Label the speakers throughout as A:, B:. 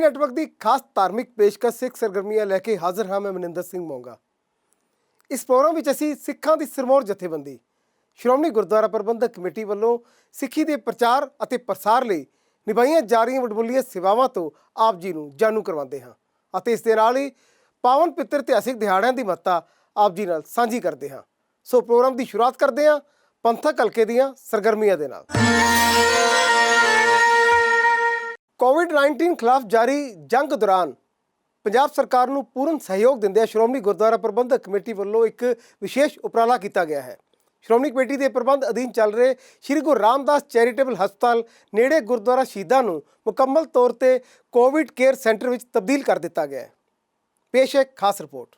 A: Network ਦੀ ਖਾਸ ਧਾਰਮਿਕ ਪੇਸ਼ਕਸ਼ ਸਿੱਖ ਸਰਗਰਮੀਆਂ ਲੈ ਕੇ ਹਾਜ਼ਰ ਹਾਂ। ਮੈਂ ਮਨਿੰਦਰ ਸਿੰਘ ਮੋਂਗਾ। ਇਸ ਪ੍ਰੋਗਰਾਮ ਵਿੱਚ ਅਸੀਂ ਸਿੱਖਾਂ ਦੀ ਸਿਰਮੌਰ ਜਥੇਬੰਦੀ ਸ਼੍ਰੋਮਣੀ ਗੁਰਦੁਆਰਾ ਪ੍ਰਬੰਧਕ ਕਮੇਟੀ ਵੱਲੋਂ ਸਿੱਖੀ ਦੇ ਪ੍ਰਚਾਰ ਅਤੇ ਪ੍ਰਸਾਰ ਲਈ ਨਿਭਾਈਆਂ ਜਾ ਰਹੀਆਂ ਵਡਮੁੱਲੀਆਂ ਸੇਵਾਵਾਂ ਤੋਂ ਆਪ ਜੀ ਨੂੰ ਜਾਣੂ ਕਰਵਾਉਂਦੇ ਹਾਂ ਅਤੇ ਇਸ ਦੇ ਨਾਲ ਹੀ ਪਾਵਨ ਪਿੱਤਰ ਇਤਿਹਾਸਿਕ ਦਿਹਾੜਿਆਂ ਦੀ ਮਹੱਤਤਾ ਆਪ ਜੀ ਨਾਲ ਸਾਂਝੀ ਕਰਦੇ ਹਾਂ। ਸੋ ਪ੍ਰੋਗਰਾਮ ਦੀ ਸ਼ੁਰੂਆਤ ਕਰਦੇ ਹਾਂ ਪੰਥਕ ਹਲਕੇ ਦੀਆਂ ਸਰਗਰਮੀਆਂ ਦੇ ਨਾਲ। ਕੋਵਿਡ-19 ਖਿਲਾਫ ਜਾਰੀ ਜੰਗ ਦੌਰਾਨ ਪੰਜਾਬ ਸਰਕਾਰ ਨੂੰ ਪੂਰਨ ਸਹਿਯੋਗ ਦਿੰਦਿਆਂ ਸ਼੍ਰੋਮਣੀ ਗੁਰਦੁਆਰਾ ਪ੍ਰਬੰਧਕ ਕਮੇਟੀ ਵੱਲੋਂ ਇੱਕ ਵਿਸ਼ੇਸ਼ ਉਪਰਾਲਾ ਕੀਤਾ ਗਿਆ ਹੈ। ਸ਼੍ਰੋਮਣੀ ਕਮੇਟੀ ਦੇ ਪ੍ਰਬੰਧ ਅਧੀਨ ਚੱਲ ਰਹੇ ਸ਼੍ਰੀ ਗੁਰੂ ਰਾਮਦਾਸ ਚੈਰੀਟੇਬਲ ਹਸਪਤਾਲ ਨੇੜੇ ਗੁਰਦੁਆਰਾ ਸ਼ਹੀਦਾਂ ਨੂੰ ਮੁਕੰਮਲ ਤੌਰ ਤੇ ਕੋਵਿਡ ਕੇਅਰ ਸੈਂਟਰ ਵਿੱਚ ਤਬਦੀਲ ਕਰ ਦਿੱਤਾ ਗਿਆ ਹੈ। ਪੇਸ਼ ਹੈ ਖਾਸ ਰਿਪੋਰਟ।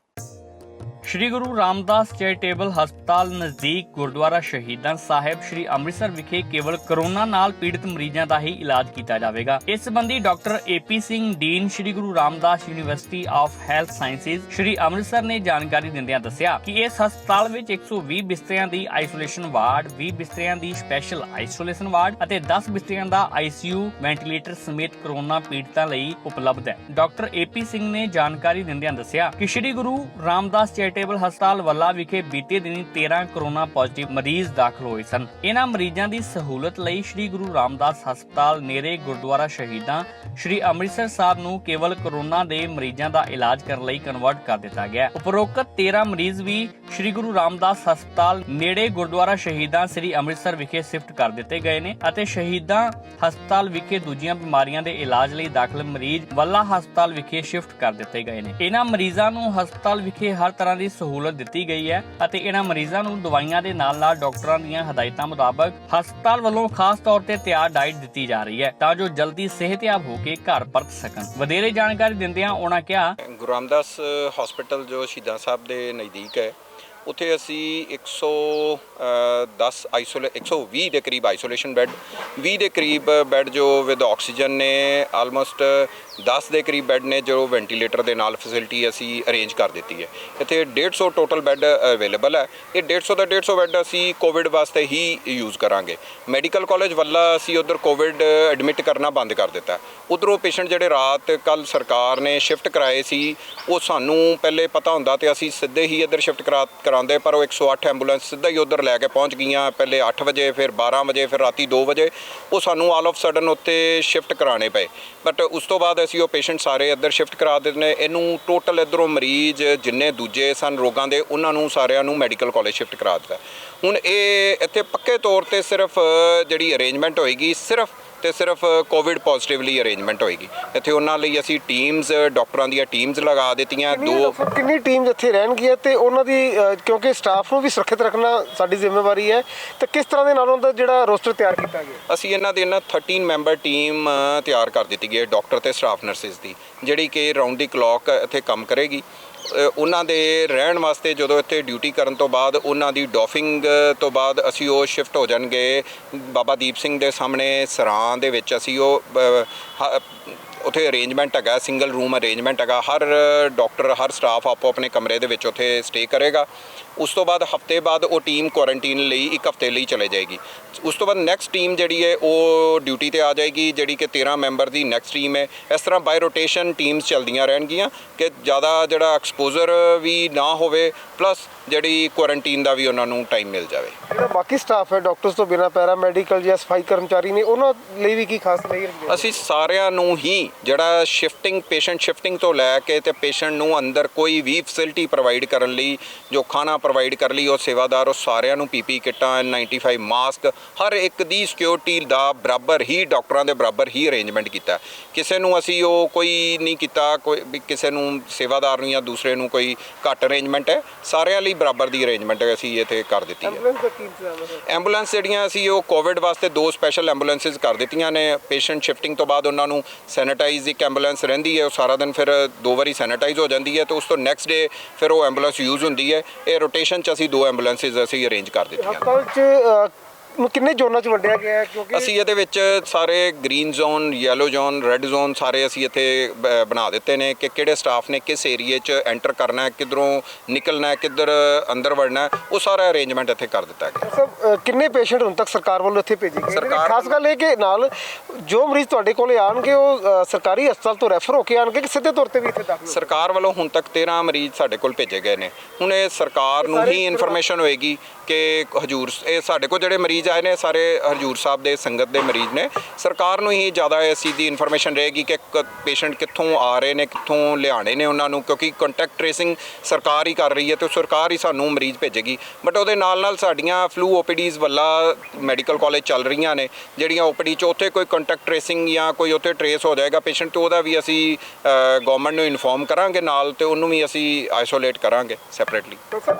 B: श्री गुरु रामदास चैरिटेबल हस्पताल नज़दीक गुरुद्वारा शहीदां साहिब श्री अमृतसर विखे केवल कोरोना नाल पीड़ित मरीजों का ही इलाज किया जाएगा। इस संबंधी doctor AP Singh dean Shri Guru Ramdas university of health sciences Shri Amritsar ने जानकारी दिंदियां दस्सिया कि इस हस्पताल विच 120 बिस्तरियां दी आइसोलेशन वार्ड, 20 बिस्तरियां दी स्पैशल आइसोलेशन वार्ड अते 10 बिस्तरियां दा ICU वेंटिलेटर समेत कोरोना पीड़ितां लई उपलब्ध है। डॉक्टर AP सिंह ने जानकारी दिंदियां दस्सिया कि श्री गुरु रामदास चैरिटेबल हस्पताल वाला विखे बीते दिनी 13 कोरोना पॉजिटिव मरीज दाखिल होए सन। इन्हां मरीजां दी सहूलत लई श्री गुरु रामदास हस्पताल नेरे गुरुद्वारा शहीदां श्री अमृतसर साहब नूं केवल कोरोना दे मरीजां दा इलाज करन लई कन्वर्ट कर दिता गया। उपरोक्त 13 मरीज भी श्री गुरु रामदास हस्पताल नेड़े गुरुद्वारा शहीदां श्री अमृतसर विखे शिफ्ट कर दिते गए ने अते शहीदां हस्पताल विखे दूजियां बीमारियां दे इलाज लई दाखिल मरीज वाला हस्पताल विखे शिफ्ट कर दिते गए ने। इन्हां मरीजां नूं हस्पताल विखे हर तरह ਦੀ ਸਹੂਲਤ ਦਿੱਤੀ ਗਈ ਹੈ ਅਤੇ ਇਹਨਾਂ ਮਰੀਜ਼ਾਂ ਨੂੰ ਦਵਾਈਆਂ ਦੇ ਨਾਲ-ਨਾਲ ਡਾਕਟਰਾਂ ਦੀਆਂ ਹਦਾਇਤਾਂ ਮੁਤਾਬਕ ਹਸਪਤਾਲ ਵੱਲੋਂ ਖਾਸ ਤੌਰ ਤੇ ਤਿਆਰ ਡਾਈਟ ਦਿੱਤੀ ਜਾ ਰਹੀ ਹੈ ਤਾਂ ਜੋ ਜਲਦੀ ਸਿਹਤਯਾਬ ਹੋ ਕੇ ਘਰ ਪਰਤ ਸਕਣ। ਵਧੇਰੇ ਜਾਣਕਾਰੀ ਦਿੰਦਿਆਂ ਉਹਨਾਂ ਕਿਹਾ,
C: ਗੁਰੂ ਰਾਮਦਾਸ ਹਸਪੀਟਲ ਜੋ ਸ਼ਹੀਦਾਂ ਸਾਹਿਬ ਦੇ ਨਜ਼ਦੀਕ ਹੈ ਉੱਥੇ ਅਸੀਂ 120 ਦੇ ਕਰੀਬ ਆਈਸੋਲੇਸ਼ਨ ਬੈੱਡ, 20 ਦੇ ਕਰੀਬ ਬੈੱਡ ਜੋ ਵਿਦ ਆਕਸੀਜਨ ਨੇ, ਆਲਮੋਸਟ 10 ਦੇ ਕਰੀਬ ਬੈੱਡ ਨੇ ਜੋ ਵੈਂਟੀਲੇਟਰ ਦੇ ਨਾਲ ਫੈਸਿਲਿਟੀ ਅਸੀਂ ਅਰੇਂਜ ਕਰ ਦਿੱਤੀ ਹੈ। ਇੱਥੇ 150 ਟੋਟਲ ਬੈੱਡ ਅਵੇਲੇਬਲ ਹੈ। ਇਹ 150 ਦਾ 150 ਬੈੱਡ ਅਸੀਂ ਕੋਵਿਡ ਵਾਸਤੇ ਹੀ ਯੂਜ਼ ਕਰਾਂਗੇ। ਮੈਡੀਕਲ ਕਾਲਜ ਵੱਲਾ ਅਸੀਂ ਉੱਧਰ ਕੋਵਿਡ ਐਡਮਿਟ ਕਰਨਾ ਬੰਦ ਕਰ ਦਿੱਤਾ। ਉੱਧਰੋਂ ਪੇਸ਼ੈਂਟ ਜਿਹੜੇ ਰਾਤ ਕੱਲ੍ਹ ਸਰਕਾਰ ਨੇ ਸ਼ਿਫਟ ਕਰਾਏ ਸੀ ਉਹ ਸਾਨੂੰ ਪਹਿਲੇ ਪਤਾ ਹੁੰਦਾ ਤੇ ਅਸੀਂ ਸਿੱਧੇ ਹੀ ਇੱਧਰ ਸ਼ਿਫਟ ਕਰਾਉਂਦੇ, ਪਰ ਉਹ 108 ਐਂਬੂਲੈਂਸ ਸਿੱਧਾ ਹੀ ਉੱਧਰ ਲੈ ਕੇ ਪਹੁੰਚ ਗਈਆਂ। ਪਹਿਲੇ 8 ਵਜੇ, ਫਿਰ 12 ਵਜੇ, ਫਿਰ ਰਾਤੀ 2 ਵਜੇ ਉਹ ਸਾਨੂੰ ਆਲ ਆਫ ਸਡਨ ਉੱਤੇ ਸ਼ਿਫਟ ਕਰਾਉਣੇ ਪਏ। ਬਟ ਉਸ ਤੋਂ ਬਾਅਦ ਅਸੀਂ ਉਹ ਪੇਸ਼ੈਂਟ ਸਾਰੇ ਇੱਧਰ ਸ਼ਿਫਟ ਕਰਾ ਦਿੱਤੇ ਨੇ। ਇਹਨੂੰ ਟੋਟਲ ਇੱਧਰੋਂ ਮਰੀਜ਼ ਜਿੰਨੇ ਦੂਜੇ ਸਨ ਰੋਗਾਂ ਦੇ ਉਹਨਾਂ ਨੂੰ ਸਾਰਿਆਂ ਨੂੰ ਮੈਡੀਕਲ ਕਾਲਜ ਸ਼ਿਫਟ ਕਰਾ ਦਿੱਤਾ। ਹੁਣ ਇਹ ਇੱਥੇ ਪੱਕੇ ਤੌਰ 'ਤੇ ਸਿਰਫ ਜਿਹੜੀ ਅਰੇਂਜਮੈਂਟ ਹੋਏਗੀ ਸਿਰਫ ਕੋਵਿਡ ਪੋਜ਼ਿਟਿਵਲੀ ਅਰੇਂਜਮੈਂਟ ਹੋਏਗੀ। ਇੱਥੇ ਉਹਨਾਂ ਲਈ ਅਸੀਂ ਟੀਮਸ, ਡਾਕਟਰਾਂ ਦੀਆਂ ਟੀਮਸ ਲਗਾ ਦਿੱਤੀਆਂ।
A: ਕਿੰਨੀ ਟੀਮਸ ਇੱਥੇ ਰਹਿਣਗੀਆਂ ਤੇ ਉਹਨਾਂ ਦੀ ਕਿਉਂਕਿ ਸਟਾਫ ਨੂੰ ਵੀ ਸੁਰੱਖਿਅਤ ਰੱਖਣਾ ਸਾਡੀ ਜ਼ਿੰਮੇਵਾਰੀ ਹੈ, ਤੇ ਕਿਸ ਤਰ੍ਹਾਂ ਦੇ ਨਾਲ ਉਹਦਾ ਜਿਹੜਾ ਰੋਸਟਰ ਤਿਆਰ ਕੀਤਾ ਗਿਆ?
C: ਅਸੀਂ ਇਹਨਾਂ 13 ਮੈਂਬਰ ਟੀਮ ਤਿਆਰ ਕਰ ਦਿੱਤੀ ਗਈ ਹੈ, ਡਾਕਟਰ ਤੇ ਸਟਾਫ ਨਰਸਿਸ ਦੀ, ਜਿਹੜੀ ਕਿ ਰਾਊਂਡ ਦੀ ਕਲੌਕ ਇੱਥੇ ਕੰਮ ਕਰੇਗੀ। ਉਹਨਾਂ ਦੇ ਰਹਿਣ ਵਾਸਤੇ ਜਦੋਂ ਇੱਥੇ ਡਿਊਟੀ ਕਰਨ ਤੋਂ ਬਾਅਦ ਉਹਨਾਂ ਦੀ ਡੋਫਿੰਗ ਤੋਂ ਬਾਅਦ ਅਸੀਂ ਉਹ ਸ਼ਿਫਟ ਹੋ ਜਾਣਗੇ ਬਾਬਾ ਦੀਪ ਸਿੰਘ ਦੇ ਸਾਹਮਣੇ ਸਰਾਂ ਦੇ ਵਿੱਚ। ਅਸੀਂ ਉਹ ਉੱਥੇ ਅਰੇਂਜਮੈਂਟ ਹੈਗਾ, ਸਿੰਗਲ ਰੂਮ ਅਰੇਂਜਮੈਂਟ ਹੈਗਾ। ਹਰ ਡਾਕਟਰ, ਹਰ ਸਟਾਫ ਆਪੋ ਆਪਣੇ ਕਮਰੇ ਦੇ ਵਿੱਚ ਉੱਥੇ ਸਟੇ ਕਰੇਗਾ। ਉਸ ਤੋਂ ਬਾਅਦ ਹਫ਼ਤੇ ਬਾਅਦ ਉਹ ਟੀਮ ਕੁਆਰੰਟੀਨ ਲਈ 1 ਹਫ਼ਤੇ ਲਈ ਚਲੇ ਜਾਏਗੀ। ਉਸ ਤੋਂ ਬਾਅਦ ਨੈਕਸਟ ਟੀਮ ਜਿਹੜੀ ਹੈ ਉਹ ਡਿਊਟੀ 'ਤੇ ਆ ਜਾਏਗੀ, ਜਿਹੜੀ ਕਿ 13 ਮੈਂਬਰ ਦੀ ਨੈਕਸਟ ਟੀਮ ਹੈ। ਇਸ ਤਰ੍ਹਾਂ ਬਾਈ ਰੋਟੇਸ਼ਨ ਟੀਮਸ ਚੱਲਦੀਆਂ ਰਹਿਣਗੀਆਂ ਕਿ ਜ਼ਿਆਦਾ ਜਿਹੜਾ ਐਕਸਪੋਜ਼ਰ ਵੀ ਨਾ ਹੋਵੇ, ਪਲੱਸ ਜਿਹੜੀ ਕੁਆਰੰਟੀਨ ਦਾ ਵੀ ਉਹਨਾਂ ਨੂੰ ਟਾਈਮ ਮਿਲ ਜਾਵੇ।
A: ਜਿਹੜਾ ਬਾਕੀ ਸਟਾਫ ਹੈ ਡਾਕਟਰਸ ਤੋਂ ਬਿਨਾਂ, ਪੈਰਾ ਮੈਡੀਕਲ ਜਾਂ ਸਫਾਈ ਕਰਮਚਾਰੀ ਨੇ, ਉਹਨਾਂ ਲਈ ਵੀ ਕੀ ਖਾਸ ਲਈ
C: ਅਸੀਂ ਸਾਰਿਆਂ ਨੂੰ ਹੀ ਜਿਹੜਾ ਪੇਸ਼ੈਂਟ ਸ਼ਿਫਟਿੰਗ ਤੋਂ ਲੈ ਕੇ ਤੇ ਪੇਸ਼ੈਂਟ ਨੂੰ ਅੰਦਰ ਕੋਈ ਵੀ ਫੈਸਿਲਿਟੀ ਪ੍ਰੋਵਾਈਡ ਕਰਨ ਲਈ, ਜੋ ਖਾਣਾ ਪ੍ਰੋਵਾਈਡ ਕਰਨ ਲਈ ਉਹ ਸੇਵਾਦਾਰ, ਉਹ ਸਾਰਿਆਂ ਨੂੰ PP ਕਿੱਟਾਂ, N95 ਮਾਸਕ, ਹਰ ਇੱਕ ਦੀ ਸਿਕਿਉਰਿਟੀ ਦਾ ਬਰਾਬਰ ਹੀ, ਡਾਕਟਰਾਂ ਦੇ ਬਰਾਬਰ ਹੀ ਅਰੇਂਜਮੈਂਟ ਕੀਤਾ। ਕਿਸੇ ਨੂੰ ਅਸੀਂ ਉਹ ਕੋਈ ਨਹੀਂ ਕੀਤਾ ਕੋਈ ਵੀ ਕਿਸੇ ਨੂੰ ਸੇਵਾਦਾਰ ਨੂੰ ਜਾਂ ਦੂਸਰੇ ਨੂੰ ਕੋਈ ਘੱਟ ਅਰੇਂਜਮੈਂਟ ਹੈ, ਸਾਰਿਆਂ ਲਈ ਬਰਾਬਰ ਦੀ ਅਰੇਂਜਮੈਂਟ ਅਸੀਂ ਇੱਥੇ ਕਰ ਦਿੱਤੀ ਹੈ। ਐਂਬੂਲੈਂਸ ਜਿਹੜੀਆਂ ਅਸੀਂ ਉਹ ਕੋਵਿਡ ਵਾਸਤੇ 2 ਸਪੈਸ਼ਲ ਐਂਬੂਲੈਂਸਿਸ ਕਰ ਦਿੱਤੀਆਂ ਨੇ। ਪੇਸ਼ੈਂਟ ਸ਼ਿਫਟਿੰਗ ਤੋਂ ਬਾਅਦ ਉਹਨਾਂ ਨੂੰ ਸੈਨੀਟਾਈਜ਼ ਇੱਕ ਐਂਬੂਲੈਂਸ ਰਹਿੰਦੀ ਹੈ, ਉਹ ਸਾਰਾ ਦਿਨ ਫਿਰ 2 ਵਾਰੀ ਸੈਨੀਟਾਈਜ਼ ਹੋ ਜਾਂਦੀ ਹੈ ਤੇ ਉਸ ਤੋਂ ਨੈਕਸਟ ਡੇ ਫਿਰ ਉਹ ਐਂਬੂਲੈਂਸ ਯੂਜ਼ ਹੁੰਦੀ ਹੈ। ਇਹ ਰੋਟੇਸ਼ਨ 'ਚ ਅਸੀਂ 2 ਐਂਬੂਲੈਂਸਿਸ ਅਸੀਂ ਅਰੇਂਜ ਕਰ ਦਿੱਤੀਆਂ।
A: ਹਸਪਤਾਲ 'ਚ ਨੂੰ ਕਿੰਨੇ ਜ਼ੋਨਾਂ 'ਚ ਵੰਡਿਆ ਗਿਆ ਹੈ? ਕਿਉਂਕਿ
C: ਅਸੀਂ ਇਹਦੇ ਵਿੱਚ ਸਾਰੇ green zone, yellow zone, red zone ਸਾਰੇ ਅਸੀਂ ਇੱਥੇ ਬਣਾ ਦਿੱਤੇ ਨੇ ਕਿ ਕਿਹੜੇ ਸਟਾਫ ਨੇ ਕਿਸ ਏਰੀਏ 'ਚ ਐਂਟਰ ਕਰਨਾ ਹੈ, ਕਿੱਧਰੋਂ ਨਿਕਲਣਾ ਹੈ, ਕਿੱਧਰ ਅੰਦਰ ਵੜਨਾ ਹੈ, ਉਹ ਸਾਰਾ ਅਰੇਂਜਮੈਂਟ ਇੱਥੇ ਕਰ ਦਿੱਤਾ ਗਿਆ।
A: ਸਰ ਕਿੰਨੇ ਪੇਸ਼ੈਂਟ ਹੁਣ ਤੱਕ ਸਰਕਾਰ ਵੱਲੋਂ ਇੱਥੇ ਭੇਜੇ ਗਏ?
C: ਸਰਕਾਰ
A: ਖਾਸ ਗੱਲ ਇਹ ਕਿ ਨਾਲ ਜੋ ਮਰੀਜ਼ ਤੁਹਾਡੇ ਕੋਲੇ ਆਣਗੇ ਉਹ ਸਰਕਾਰੀ ਹਸਪਤਾਲ ਤੋਂ ਰੈਫਰ ਹੋ ਕੇ ਆਣਗੇ ਕਿ ਸਿੱਧੇ ਤੌਰ ਤੇ ਵੀ ਇੱਥੇ ਦਾਖਲ?
C: ਸਰਕਾਰ ਵੱਲੋਂ ਹੁਣ ਤੱਕ 13 ਮਰੀਜ਼ ਸਾਡੇ ਕੋਲ ਭੇਜੇ ਗਏ ਨੇ। ਹੁਣ ਇਹ ਸਰਕਾਰ ਨੂੰ ਹੀ ਇਨਫੋਰਮੇਸ਼ਨ ਹੋਏਗੀ ਕਿ ਹਜੂਰ ਇਹ ਸਾਡੇ ਕੋਲ ਜਿਹੜੇ ਮਰੀਜ਼ ਆਏ ਨੇ ਸਾਰੇ ਹਜੂਰ ਸਾਹਿਬ ਦੇ ਸੰਗਤ ਦੇ ਮਰੀਜ਼ ਨੇ। ਸਰਕਾਰ ਨੂੰ ਹੀ ਜ਼ਿਆਦਾ ਇਸ ਚੀਜ਼ ਦੀ ਇਨਫੋਰਮੇਸ਼ਨ ਰਹੇਗੀ ਕਿ ਪੇਸ਼ੈਂਟ ਕਿੱਥੋਂ ਆ ਰਹੇ ਨੇ, ਕਿੱਥੋਂ ਲਿਆਣੇ ਨੇ ਉਹਨਾਂ ਨੂੰ, ਕਿਉਂਕਿ ਕੰਟੈਕਟ ਟ੍ਰੇਸਿੰਗ ਸਰਕਾਰ ਹੀ ਕਰ ਰਹੀ ਹੈ ਤੇ ਸਰਕਾਰ ਹੀ ਸਾਨੂੰ ਮਰੀਜ਼ ਭੇਜੇਗੀ। ਬਟ ਉਹਦੇ ਨਾਲ ਨਾਲ ਸਾਡੀਆਂ ਫਲੂ ਓਪੀਡੀਜ਼ ਵੱਲਾ ਮੈਡੀਕਲ ਕਾਲਜ ਚੱਲ ਰਹੀਆਂ ਨੇ, ਜਿਹੜੀਆਂ ਓਪੀਡੀ 'ਚ ਉੱਥੇ ਕੋਈ ਕੰਟੈਕਟ ਟ੍ਰੇਸਿੰਗ ਜਾਂ ਕੋਈ ਉੱਥੇ ਟ੍ਰੇਸ ਹੋ ਜਾਏਗਾ ਪੇਸ਼ੈਂਟ ਤੇ ਉਹਦਾ ਵੀ ਅਸੀਂ ਗਵਰਨਮੈਂਟ ਨੂੰ ਇਨਫੋਰਮ ਕਰਾਂਗੇ ਨਾਲ, ਤੇ ਉਹਨੂੰ ਵੀ ਅਸੀਂ ਆਈਸੋਲੇਟ ਕਰਾਂਗੇ ਸੈਪਰੇਟਲੀ।